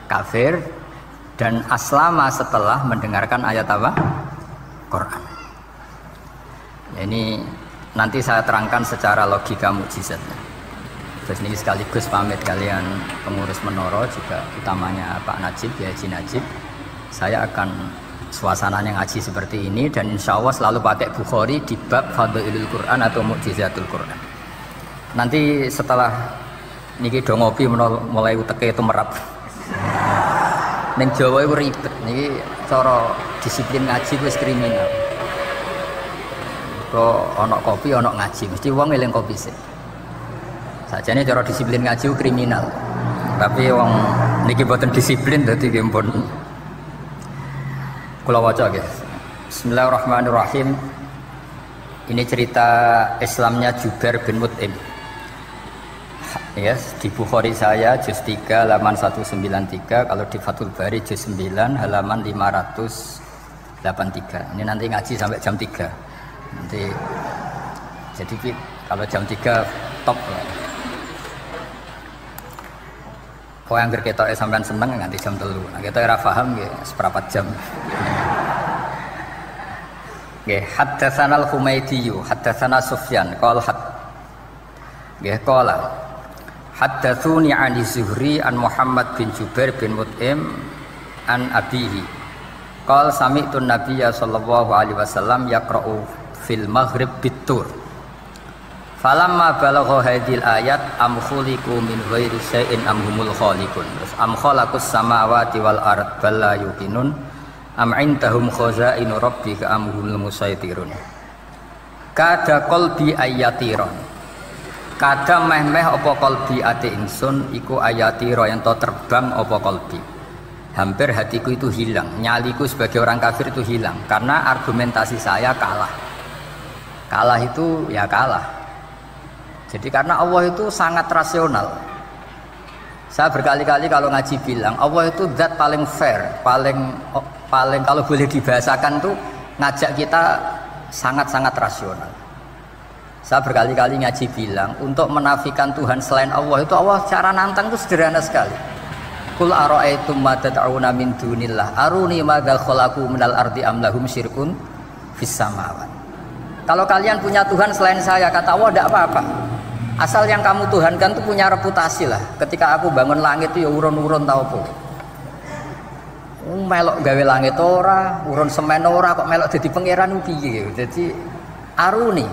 [SPEAKER 2] Kafir. Dan aslama setelah mendengarkan ayat apa? Quran. Ini nanti saya terangkan secara logika mukjizatnya. Terus ini sekaligus pamit kalian pengurus Menoro, juga utamanya Pak Najib, ya Haji Najib. Saya akan suasananya ngaji seperti ini, dan insya Allah selalu pakai Bukhari di bab Fadhailul Quran atau Mukjizatul Quran. Nanti setelah niki do ngopi mulai uteke itu merap. Neng Jawa itu ribet, niki cara disiplin ngaji wis kriminal. Kok ono kopi ono ngaji, mesti wong eling kopi sih. Sajane cara disiplin ngaji itu kriminal. Tapi wong niki boten disiplin dadi nggih pun. Kula waca nggih. Bismillahirrahmanirrahim. Ini cerita Islamnya Jubair bin Mut'im. Yes, di Bukhari saya juz 3 halaman 193, kalau di Fathul Bari juz 9 halaman 583. Ini nanti ngaji sampai jam 3. Nanti jadi kalau jam 3 top. Kau yang berketok sampean seneng nganti jam 3. Nah, kita ora paham nggih seperempat jam. Nggih, haddatsana al-Humaydi, haddatsana Sufyan, qala nggih qala haddatsuni 'an Zuhri an Muhammad bin Jubair bin Mut'im an abihi qala sami'tu an-nabiyya sallallahu alaihi wasallam yaqra'u fil maghrib bit-tur falamma balagha hadhil ayat am khuliqu min ghairi syai'in am humul khaliqun am khalaqus samawati wal ard bal la yuqinun am indahum khazainu rabbika am humul musaitirun. Kada qalbi ayatiron, kada meh-meh apa qalbi ati ingsun iku ayatiro yang to terbang apa qalbi. Hampir hatiku itu hilang, nyaliku sebagai orang kafir itu hilang karena argumentasi saya kalah. Kalah itu ya kalah. Jadi karena Allah itu sangat rasional. Saya berkali-kali kalau ngaji bilang Allah itu zat paling fair, paling kalau boleh dibahasakan tuh ngajak kita sangat-sangat rasional. Saya berkali-kali ngaji bilang untuk menafikan Tuhan selain Allah itu Allah cara nantang itu sederhana sekali. Qul ara'aytum ma tad'una min dunillah aruni madza khalaqu minal ardi am lahum syirkun fis samawat. Kalau kalian punya Tuhan selain saya, kata Allah, tidak apa-apa. Asal yang kamu tuhankan itu punya reputasi lah. Ketika aku bangun langit itu ya urun-urun tau apa. Melok gawe langit ora, urun semen ora, kok melok jadi pangeran piye. Jadi aruni.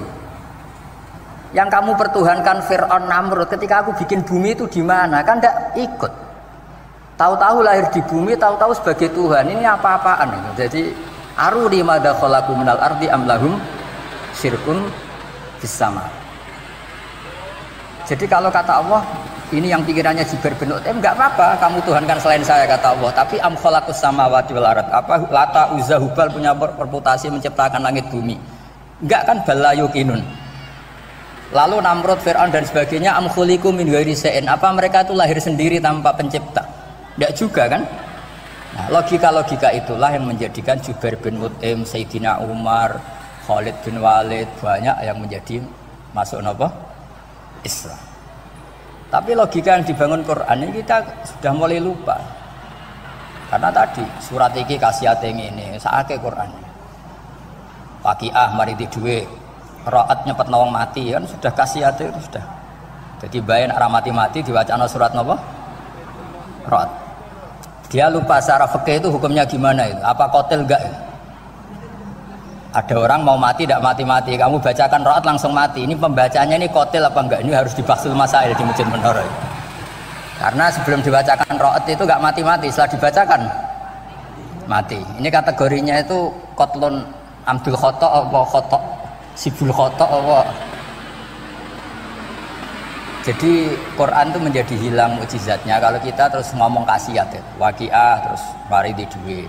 [SPEAKER 2] Yang kamu pertuhankan Fir'aun Namrud, ketika aku bikin bumi itu di mana? Kan tidak ikut. Tahu-tahu lahir di bumi, tahu-tahu sebagai Tuhan. Ini apa-apaan. Jadi aruni madza khalaqu minal ardi am lahum syirkun fis sama. Jadi kalau kata Allah, ini yang pikirannya Jibril bin Uthaim, enggak apa-apa kamu tuhankan selain saya, kata Allah. Tapi am khalaqus samawati wal ard, apa Lata Uzza Hubal punya reputasi menciptakan langit bumi? Enggak kan, balayukinun. Lalu Namrud, Fir'aun dan sebagainya, am khuliqu min ghairi syai'in, apa mereka itu lahir sendiri tanpa pencipta? Enggak juga kan? Nah, logika-logika itulah yang menjadikan Jubair bin Mut'im, Sayyidina Umar, Khalid bin Walid, banyak yang menjadi masuk apa? Islam. Tapi logika yang dibangun Quran ini kita sudah mulai lupa. Karena tadi surat iki kasiate ngene, sakake Quran. Waqiah mari duwe, Ra'at nyepet nawang mati kan sudah kasiate itu sudah. Jadi bayan arah mati-mati diwacana surat napa? Ra'at. Dia lupa secara fikih itu hukumnya gimana itu? Apa qatil enggak? Ada orang mau mati tidak mati-mati, kamu bacakan Ra'at langsung mati. Ini pembacanya ini qatil apa enggak? Ini harus dibahsul masail di Masjid Menara. Karena sebelum dibacakan Ra'at itu enggak mati-mati, setelah dibacakan mati. Ini kategorinya itu qatlun amdul khata apa khata sibul khata apa. Jadi Quran itu menjadi hilang mukjizatnya kalau kita terus ngomong kasiat ya. Waqiah terus mari di duwe.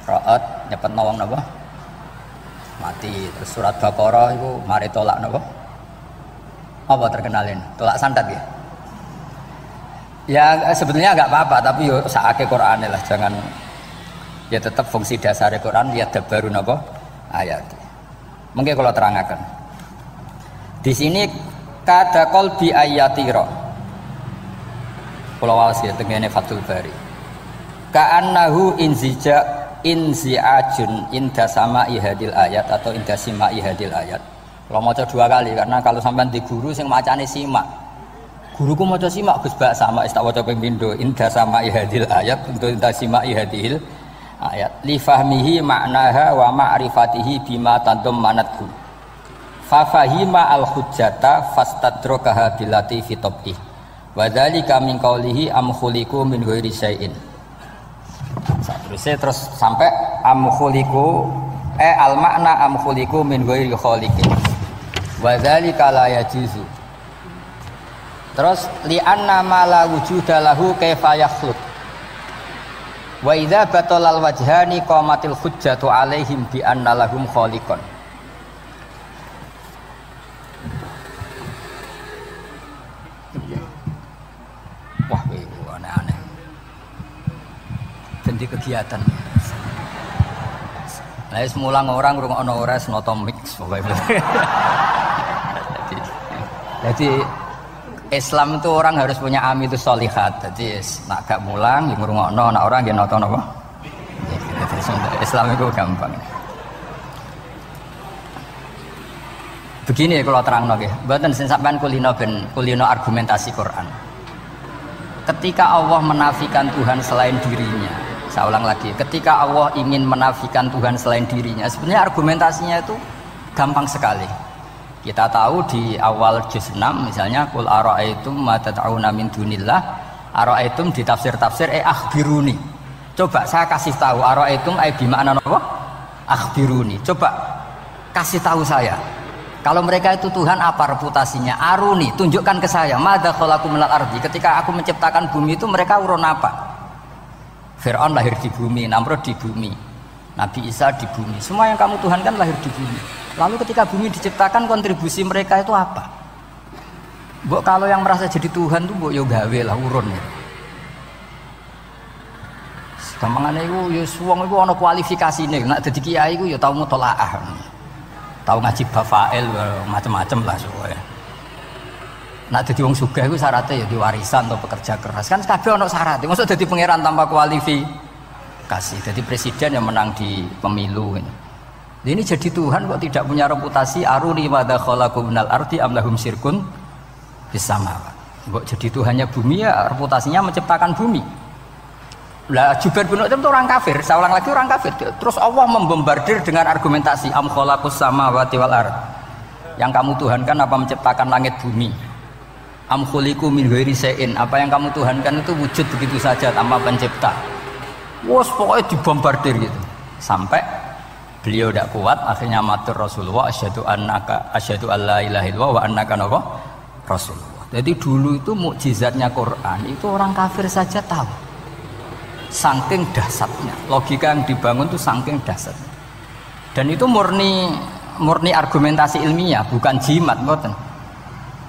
[SPEAKER 2] Ra'at nyepet nawang napa? Mati. Terus surat Baqarah itu mari tolak napa? Apa terkenalin? Tolak santet ya? Ya sebetulnya enggak apa-apa, tapi yo sakake Qur'ane lah, jangan ya tetap fungsi dasar Quran lihat baru napa? Ayat. Mungkin kalau terangkan. Di sini kada qalbi ayatira. Kula waos ya tengene Fathul Bari. Ka'annahu inzi'ajun inda sama'i hadil ayat atau inda sima'i hadil ayat. Kalau maca dua kali karena kalau sampean di guru sing macane simak. Guruku maca simak Gus Bak sama tak waca ping pindho inda sama'i hadil ayat untuk inda sima'i hadil ayat. Li fahmihi ma'naha wa ma'rifatihi bima tadammanathu. Fa fahima al-hujjata fastadrakaha bilati fi tabih. Wa dzalika min qawlihi am khuliqu min ghairi syai'in. Terus sampai am khuliqu al makna am khuliqu min ghairi khaliqin wa dzalika la yajuzu. Terus li anna ma la wujuda lahu kaifa yakhluq wa idza batalal wajhani qamatil hujjatu alaihim bi anna lahum khaliqan. Wah, aneh-aneh. Jadi kegiatan. Nah, semulang orang ngrungokno ora senoto mix pokoke. Jadi Islam itu orang harus punya amilus sholihat. Jadi nak gak mulang ngrungokno, nak orang nggih nonton apa? Islam itu gampang. Begini kalau terangno nggih, mboten sing sampean kulino argumentasi Quran. Ketika Allah menafikan Tuhan selain dirinya, saya ulang lagi, ketika Allah ingin menafikan Tuhan selain dirinya, sebenarnya argumentasinya itu gampang sekali. Kita tahu di awal juz 6 misalnya qul ara'aitum ma tad'una min dunillah, ara'aitum di tafsir-tafsir akhbiruni. Coba saya kasih tahu, ara'aitum ay bima'na apa? Akhbiruni. Coba kasih tahu saya. Kalau mereka itu Tuhan, apa reputasinya? Aruni, tunjukkan ke saya. Madza khalaqu minal ardi. Ketika aku menciptakan bumi itu mereka urun apa? Fir'aun lahir di bumi, Namrud di bumi, Nabi Isa di bumi. Semua yang kamu Tuhan kan lahir di bumi. Lalu ketika bumi diciptakan, kontribusi mereka itu apa? Mbok kalau yang merasa jadi Tuhan tuh mbok yo gawe lah urun. Gampangane iku yo wong iku ana kualifikasine. Nek dadi kiai iku yo tau mutolaah. Tahu ngaji bafail macam-macam lah soalnya. Nak jadi wong sugih itu syaratnya ya diwarisan atau pekerja keras kan kabeh ono syarat. Maksud jadi pangeran tanpa kualifikasi. Jadi presiden yang menang di pemilu ini. Ini jadi Tuhan kok tidak punya reputasi aruni madza khalaqu minal ardi am lahum syirkun fis samawat. Kok jadi Tuhannya bumi ya reputasinya menciptakan bumi. Lah Jubair bin Mut'im itu orang kafir, saya ulang lagi orang kafir. Terus Allah membombardir dengan argumentasi am khalaqus samawati wal ard. Yang kamu tuhankan apa menciptakan langit bumi? Am khuliqu min ghairi syai'in. Apa yang kamu tuhankan itu wujud begitu saja tanpa pencipta. Wes pokoknya dibombardir gitu. Sampai beliau tidak kuat akhirnya matur Rasulullah asyhadu alla ilaha illallah wa annaka rasulullah. Jadi dulu itu mukjizatnya Quran itu orang kafir saja tahu. Saking dahsyatnya, logika yang dibangun itu saking dahsyat. Dan itu murni argumentasi ilmiah, bukan jimat, mboten.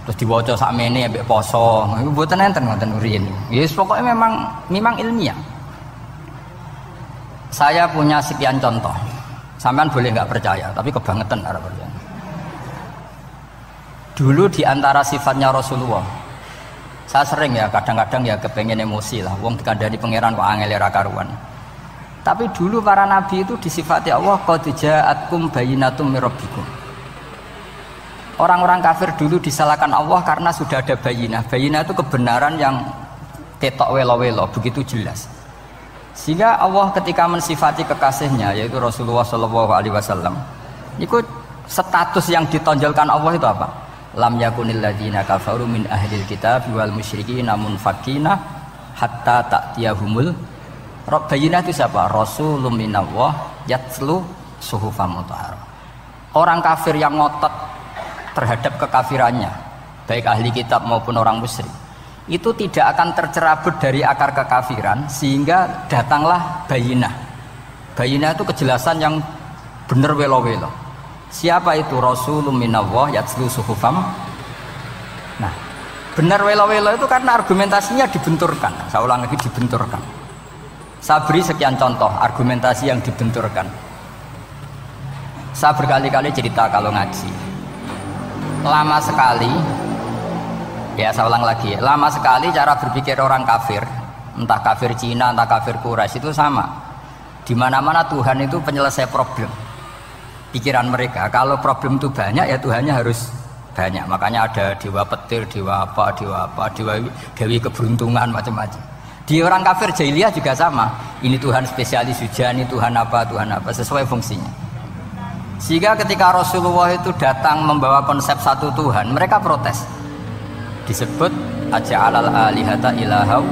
[SPEAKER 2] Terus diwaca sakmene ambek poso, iku mboten enten ngoten riyen. Yes, pokoknya memang ilmiah. Saya punya sekian contoh. Sampean boleh nggak percaya, tapi kebangetan arep percaya. Dulu di antara sifatnya Rasulullah, saya sering ya kadang-kadang ya kepengen emosi lah wong dikandani pangeran kok angel ra karuan. Tapi dulu para nabi itu disifati Allah qad ja'atkum bayyinatum mir rabbikum. Orang-orang kafir dulu disalahkan Allah karena sudah ada bayinah. Bayinah itu kebenaran yang ketok welo-welo begitu jelas. Sehingga Allah ketika mensifati kekasihnya yaitu Rasulullah sallallahu alaihi wasallam, itu status yang ditonjolkan Allah itu apa? Lam yakunil ladzina kafaru min ahlil kitab wal musyrikin munfakina hatta ta'tiyahumul rabbina. Itu siapa? Rasulun minallah yatslu suhufam mutahharah. Orang kafir yang ngotot terhadap kekafirannya, baik ahli kitab maupun orang musyrik, itu tidak akan tercerabut dari akar kekafiran sehingga datanglah bayinah. Bayinah itu kejelasan yang benar welo-welo. Siapa itu? Rasulun minallah yatslu suhufam. Nah, benar welo-welo itu karena argumentasinya dibenturkan. Saya ulang lagi, dibenturkan. Saya beri sekian contoh argumentasi yang dibenturkan. Saya berkali-kali cerita kalau ngaji. Lama sekali, ya saya ulang lagi, lama sekali cara berpikir orang kafir, entah kafir Cina, entah kafir Quraisy itu sama. Di mana-mana Tuhan itu penyelesai problem. Pikiran mereka kalau problem itu banyak ya Tuhannya harus banyak. Makanya ada dewa petir, dewa dewi keberuntungan macam-macam. Di orang kafir jahiliyah juga sama. Ini Tuhan spesialis hujan, ini Tuhan apa sesuai fungsinya. Sehingga ketika Rasulullah itu datang membawa konsep satu Tuhan, mereka protes. Disebut aja'alal alihata ilahau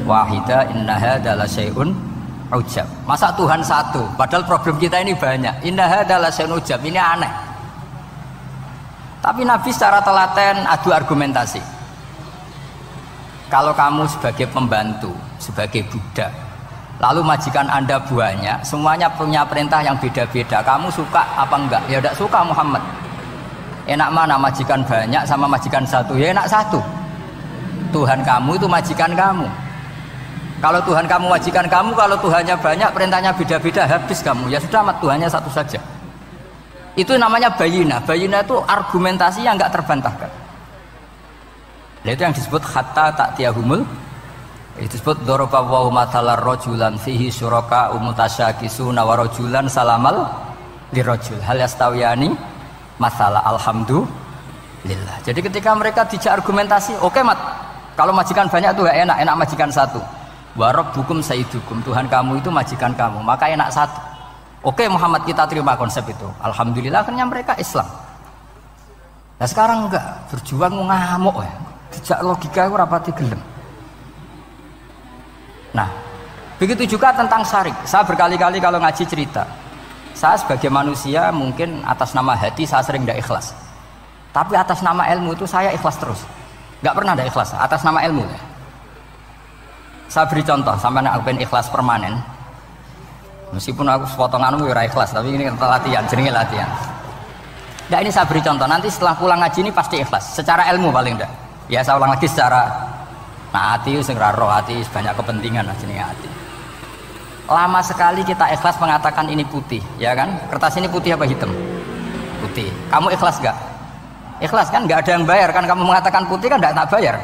[SPEAKER 2] wahida inna hadza la syai'un ujab. Masa Tuhan satu padahal problem kita ini banyak. Inna hadza la syai'un ujab, ini aneh. Tapi Nabi secara telaten adu argumentasi. Kalau kamu sebagai pembantu, sebagai budak, lalu majikan Anda banyak, semuanya punya perintah yang beda-beda, kamu suka apa enggak? Ya tidak suka Muhammad. Enak mana majikan banyak sama majikan satu? Ya enak satu. Tuhan kamu itu majikan kamu. Kalau Tuhan kamu majikan kamu, kalau Tuhannya banyak, perintahnya beda-beda, habis kamu. Ya sudah, Tuhannya satu saja. Itu namanya bayinah. Bayinah itu argumentasi yang enggak terbantahkan. Nah, itu yang disebut hatta ta'tiyahumul. Itu disebut daraballahu mathalar rajulan fihi syuraka mutasyakisuna wa rajulan salamal lirajul hal yastawiyani masalah alhamdulillah. Jadi ketika mereka dijak argumentasi, oke mat, kalau majikan banyak itu gak enak, enak majikan satu. Wa rabbukum sayyidukum, Tuhan kamu itu majikan kamu, maka enak satu. Oke Muhammad, kita terima konsep itu. Alhamdulillah akhirnya mereka Islam. Nah sekarang enggak, berjuang ngamuk ya. Dijak logika itu rapati gelem. Nah, Begitu juga tentang syirik. Saya berkali-kali kalau ngaji cerita, saya sebagai manusia mungkin atas nama hati saya sering tidak ikhlas, tapi atas nama ilmu itu saya ikhlas terus, nggak pernah tidak ikhlas atas nama ilmu. Saya beri contoh, sampai aku pengen ikhlas permanen, meskipun aku sepotonganmu ya ikhlas, tapi ini latihan, jenenge latihan. Nah ini saya beri contoh, nanti setelah pulang ngaji ini pasti ikhlas, secara ilmu paling enggak. Ya saya ulang lagi secara, nah hati itu segera roh, hati banyak kepentingan lah jenenge hati. Lama sekali kita ikhlas mengatakan ini putih, ya kan? Kertas ini putih apa hitam? Putih. Kamu ikhlas gak? Ikhlas kan? Gak ada yang bayar kan? Kamu mengatakan putih kan gak tak bayar.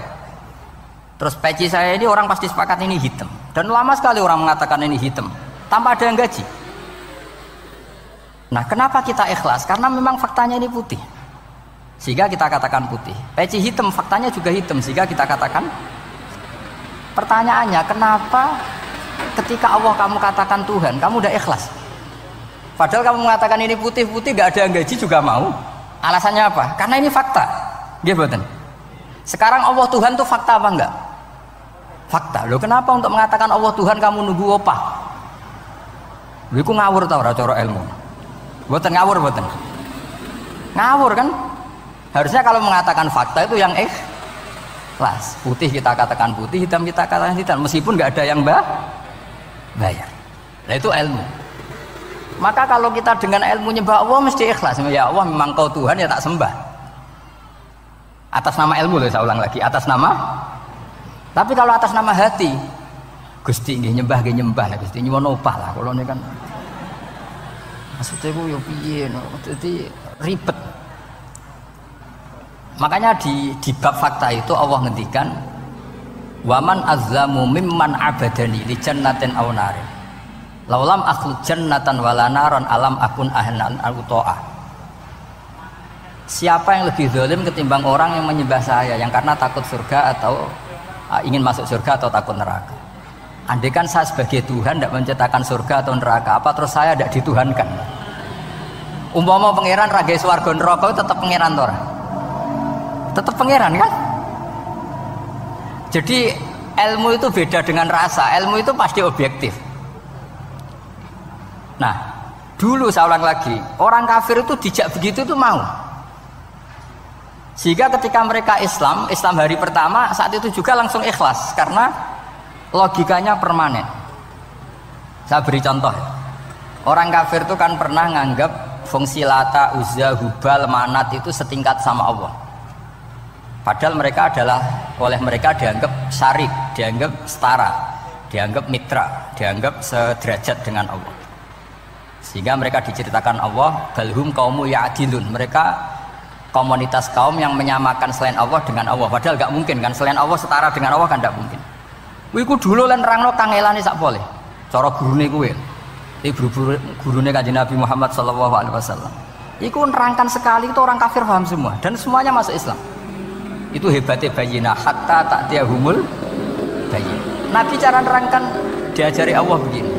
[SPEAKER 2] Terus peci saya ini orang pasti sepakat ini hitam. Dan lama sekali orang mengatakan ini hitam tanpa ada yang gaji. Nah kenapa kita ikhlas? Karena memang faktanya ini putih, sehingga kita katakan putih. Peci hitam faktanya juga hitam, sehingga kita katakan. Pertanyaannya, kenapa ketika Allah kamu katakan Tuhan, kamu udah ikhlas? Padahal kamu mengatakan ini putih-putih, gak ada yang gaji juga mau. Alasannya apa? Karena ini fakta. Gitu. Sekarang Allah Tuhan itu fakta apa enggak? Fakta. Loh kenapa untuk mengatakan Allah Tuhan kamu nunggu opah? Lho iku ngawur tau ora cara ilmu. Mboten ngawur mboten. Ngawur kan? Harusnya kalau mengatakan fakta itu yang ikhlas. Putih kita katakan putih, hitam kita katakan hitam, meskipun nggak ada yang bayar. Nah itu ilmu. Maka kalau kita dengan ilmu nyembah Allah mesti ikhlas. Ya Allah memang kau Tuhan ya tak sembah. Atas nama ilmu loh, saya ulang lagi, atas nama. Tapi kalau atas nama hati, Gusti nggih nyembah nggih nyembah lah Gusti nyuwun opah lah kalau ini kan. Maksudnya ku yo piye no, jadi ribet. Makanya di bab fakta itu Allah ngendikan waman azlamu mimman abadani li jannatin aw narin. Laulam akhluq jannatan wala naron alam akun ahlan al-uta'ah. Siapa yang lebih zalim ketimbang orang yang menyembah saya yang karena takut surga atau ingin masuk surga atau takut neraka. Andai kan saya sebagai Tuhan tidak menciptakan surga atau neraka, apa terus saya tidak dituhankan? Umpama pangeran raga swarga neraka tetap pangeran toh? Tetap pangeran kan? Jadi ilmu itu beda dengan rasa. Ilmu itu pasti objektif. Nah, dulu saya ulang lagi, orang kafir itu dijak begitu itu mau. Sehingga ketika mereka Islam hari pertama saat itu juga langsung ikhlas karena logikanya permanen. Saya beri contoh. Orang kafir itu kan pernah nganggap fungsi Lata, Uzza, Hubal, Manat itu setingkat sama Allah. Padahal mereka oleh mereka dianggap syarik, dianggap setara, dianggap mitra, dianggap sederajat dengan Allah. Sehingga mereka diceritakan Allah balhum qaumu ya'dilun. Mereka komunitas kaum yang menyamakan selain Allah dengan Allah. Padahal gak mungkin kan, selain Allah setara dengan Allah kan gak mungkin. Iku dulu lan nerangno kangelane sak boleh. Cara gurune kuwi. Iki gurune Kanjeng Nabi Muhammad sallallahu alaihi wasallam. Iku nerangkan sekali itu orang kafir paham semua dan semuanya masuk Islam. Itu hebatnya bayina hatta ta'tiyahumul bayyin. Nabi cara nerangkan diajari Allah begini.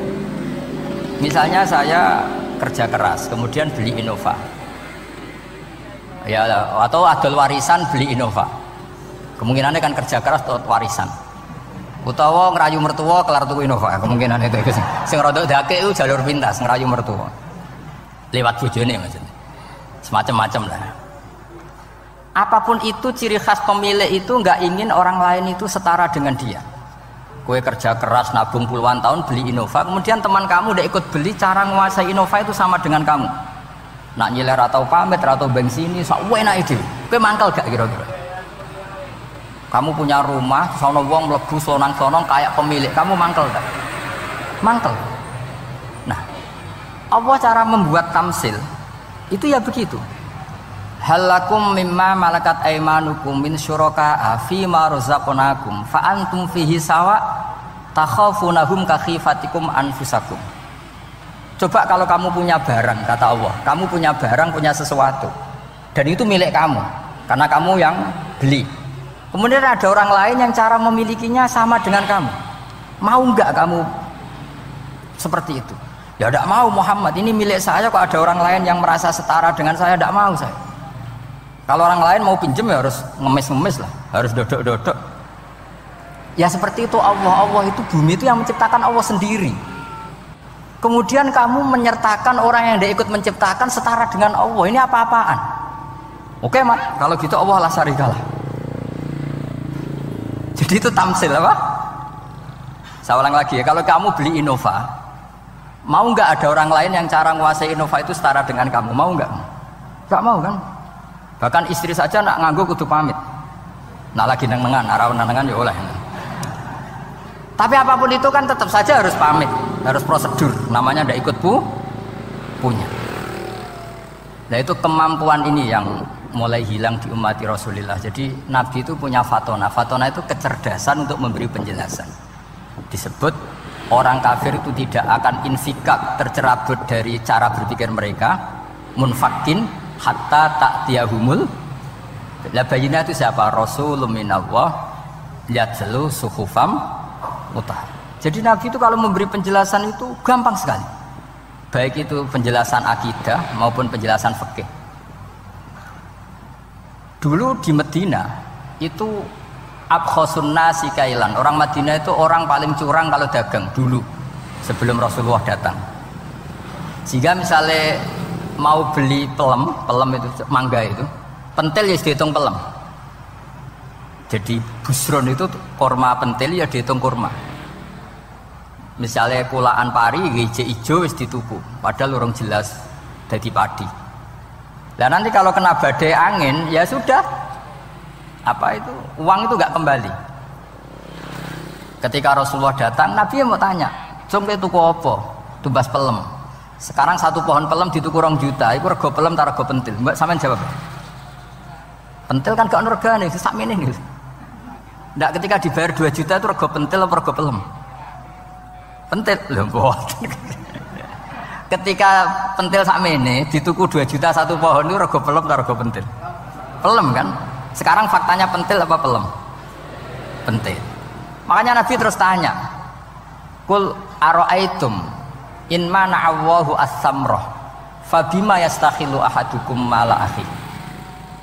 [SPEAKER 2] Misalnya saya kerja keras, kemudian beli Innova. Ya, atau adol warisan beli Innova. Kemungkinannya kan kerja keras atau warisan. Utawa ngerayu mertua kelar tuku Innova. Kemungkinan itu sing rada dake itu jalur pintas ngerayu mertua. Lewat bojone maksudnya. Semacam-macam lah. Apapun itu ciri khas pemilik itu nggak ingin orang lain itu setara dengan dia. Kue kerja keras nabung puluhan tahun beli Innova, kemudian teman kamu udah ikut beli, cara menguasai Innova itu sama dengan kamu. Nak nyiler atau pamit atau bensini, sok enak itu. Kue mangkel gak kira-kira? Kamu punya rumah, sono wong mlebu slonang-slonong kayak pemilik, kamu mangkel gak? Mangkel. Nah, Allah cara membuat tamsil itu ya begitu. Halakum mimma malakat aimanukum min syuraka'a fi ma razaqnakum fa antum fihi sawa takhafunahum ka khifatikum anfusakum. Coba kalau kamu punya barang, kata Allah, kamu punya barang, punya sesuatu dan itu milik kamu karena kamu yang beli. Kemudian ada orang lain yang cara memilikinya sama dengan kamu. Mau enggak kamu seperti itu? Ya tidak mau Muhammad, ini milik saya kok ada orang lain yang merasa setara dengan saya, tidak mau saya. Kalau orang lain mau pinjem ya harus ngemis-ngemis lah, harus dodok-dodok. Ya seperti itu Allah itu bumi itu yang menciptakan Allah sendiri. Kemudian kamu menyertakan orang yang tidak ikut menciptakan setara dengan Allah. Ini apa-apaan? Oke mat, kalau gitu Allah la syarikalah. Jadi itu tamsil apa? Saya ulang lagi ya, kalau kamu beli Innova, mau nggak ada orang lain yang cara menguasai Innova itu setara dengan kamu? Mau nggak? Nggak mau kan? Bahkan istri saja nak nganggo kudu pamit. Nak lagi nengan, arah nengan ya oleh. Tapi apapun itu kan tetap saja harus pamit, harus prosedur. Namanya ndak ikut punya. Nah itu kemampuan ini yang mulai hilang di umat Rasulullah. Jadi Nabi itu punya fatona. Fatona itu kecerdasan untuk memberi penjelasan. Disebut orang kafir itu tidak akan infikak, tercerabut dari cara berpikir mereka, munfakin hatta ta'tiyahumul. La bayina itu siapa? Rasulun minallah yatlu suhufam mutahhar. Jadi Nabi itu kalau memberi penjelasan itu gampang sekali. Baik itu penjelasan akidah maupun penjelasan fikih. Dulu di Medina itu abkhosun nasi kailan. Orang Madinah itu orang paling curang kalau dagang dulu sebelum Rasulullah datang. Jika misalnya mau beli pelem itu mangga itu, pentil ya dihitung pelem. Jadi busron itu kurma pentil ya dihitung kurma. Misalnya kulaan pari hijau hijau wis dituku, padahal urung jelas jadi padi. Dan nanti kalau kena badai angin ya sudah, apa itu uang itu nggak kembali. Ketika Rasulullah datang, Nabi mau tanya, "Cung tuku apa?" Tumbas pelem. Sekarang satu pohon pelem dituku 2 juta, itu rego pelem tak rego pentil. Mbak sampean jawab. Pentil kan gak ono regane, sakmene niku. Ndak ketika dibayar 2 juta itu rego pentil apa rego pelem? Pentil lho mboten. Ketika pentil sakmene dituku 2 juta satu pohon itu rego pelem tak rego pentil? Pelem kan? Sekarang faktanya pentil apa pelem? Pentil. Makanya Nabi terus tanya, "Qul ara'aitum in mana'allahu as-samrah fabima yastakhilu ahadukum mala akhi."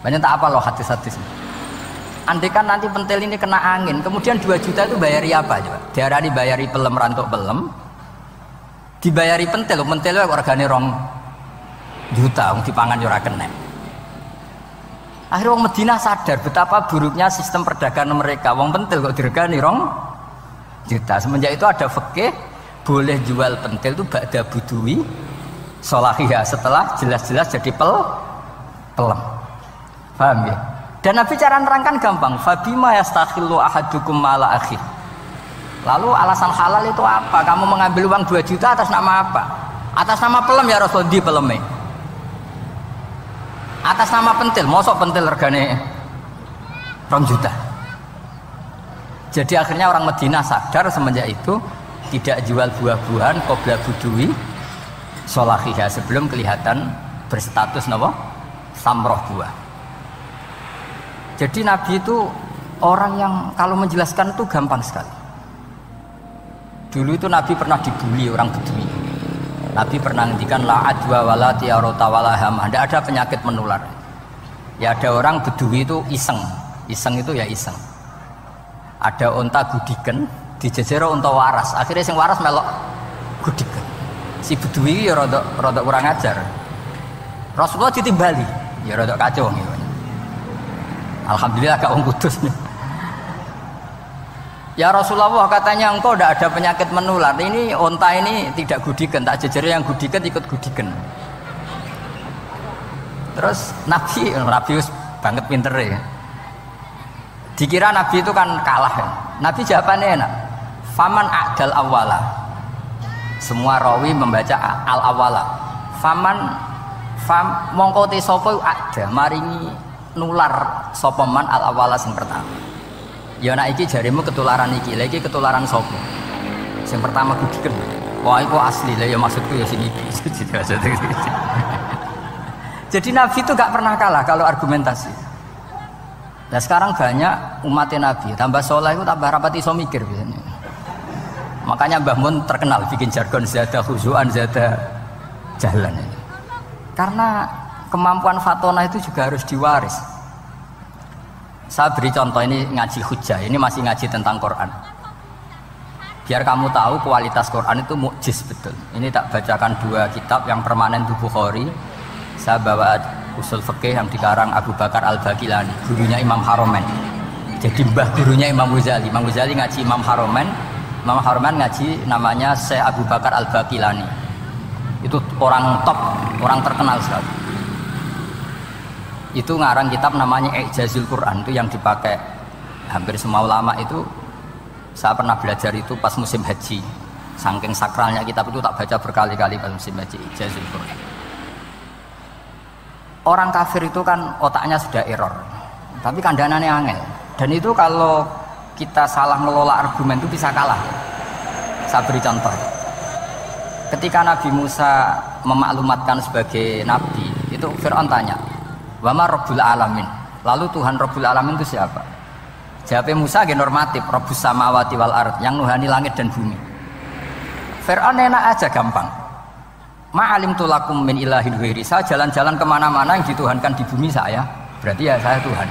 [SPEAKER 2] Banyak tak apa loh hadis-hadis. Andai kan nanti pentil ini kena angin, kemudian 2 juta itu bayari apa coba? Diarani bayari pelem rantuk pelem, dibayari pentil kok regane 2 juta, wong dipangan yo ora kena. Akhirnya wong Madinah sadar betapa buruknya sistem perdagangan mereka. Wong pentil kok diregani 2 juta. Semenjak itu ada fikih boleh jual pentil itu ba'da budui sholahiyah, setelah jelas-jelas jadi pelem. Paham ya? Dan Nabi cara nerangkan gampang. Fabima yastakhillu ahadukum mala akhi. Lalu alasan halal itu apa? Kamu mengambil uang 2 juta atas nama apa? Atas nama pelem ya Rasul, di peleme. Atas nama pentil, mosok pentil regane 2 juta. Jadi akhirnya orang Madinah sadar semenjak itu tidak jual buah-buahan qabla budui sholahiyah, sebelum kelihatan berstatus napa? Samroh buah. Jadi Nabi itu orang yang kalau menjelaskan itu gampang sekali. Dulu itu Nabi pernah dibully orang Bedui. Nabi pernah ngendikan la adwa wala tiarota wala hamah, tidak ada penyakit menular. Ya ada orang Bedui itu iseng itu ya iseng. Ada unta gudiken, dijejero unta waras. Akhirnya sing waras melok gudiken. Si Bedui ya rada kurang ajar. Rasulullah ditimbali, ya rada kacau gitu. Alhamdulillah gak wong kudus nih. Ya Rasulullah, katanya engkau tidak ada penyakit menular. Ini onta ini tidak gudikan, tak jejer yang gudikan ikut gudikan. Terus Nabi banget pinter ya. Dikira Nabi itu kan kalah ya. Nabi jawabannya enak. Faman a'dal awwala. Semua rawi membaca al awwala. Mongko te sapa ada maringi nular sopeman al awala sing pertama. Ya nak iki jarimu ketularan iki, lagi ketularan sopo. Sing pertama gudiken. Wah iku asli lah ya, maksudku ya sini. Jadi Nabi itu gak pernah kalah kalau argumentasi. Nah sekarang banyak umatnya Nabi, tambah soleh itu tambah rapat iso mikir biasanya. Makanya Mbah Mun terkenal bikin jargon zada khuzuan zada jalan ini. Karena kemampuan fatona itu juga harus diwaris. Saya beri contoh, ini ngaji hujjah, ini masih ngaji tentang Quran. Biar kamu tahu kualitas Quran itu mukjiz betul. Ini tak bacakan dua kitab yang permanen di Bukhari. Saya bawa usul fikih yang dikarang Abu Bakar Al-Baqilani, gurunya Imam Haromen. Jadi mbah gurunya Imam Ghazali. Imam Ghazali ngaji Imam Haromen, Imam Haromen ngaji namanya Syekh Abu Bakar Al-Baqilani. Itu orang top, orang terkenal sekali. Itu ngarang kitab namanya I'jazul Quran, itu yang dipakai hampir semua ulama itu. Saya pernah belajar itu pas musim haji. Saking sakralnya kitab itu tak baca berkali-kali pas musim haji, I'jazul Quran. Orang kafir itu kan otaknya sudah error, tapi kandanannya angel. Dan itu kalau kita salah ngelola argumen itu bisa kalah. Saya beri contoh. Ketika Nabi Musa memaklumatkan sebagai nabi, itu Fir'aun tanya, "Wama Rabbul Alamin?" Lalu Tuhan Rabbul Alamin itu siapa? Jawabnya Musa ge normatif, Rabbus samawati wal ard, yang nuhani langit dan bumi. Fir'aun enak aja, gampang. Ma'alim tulakum min ilahin ghairi. Saya jalan-jalan kemana-mana yang dituhankan di bumi saya, berarti ya saya Tuhan.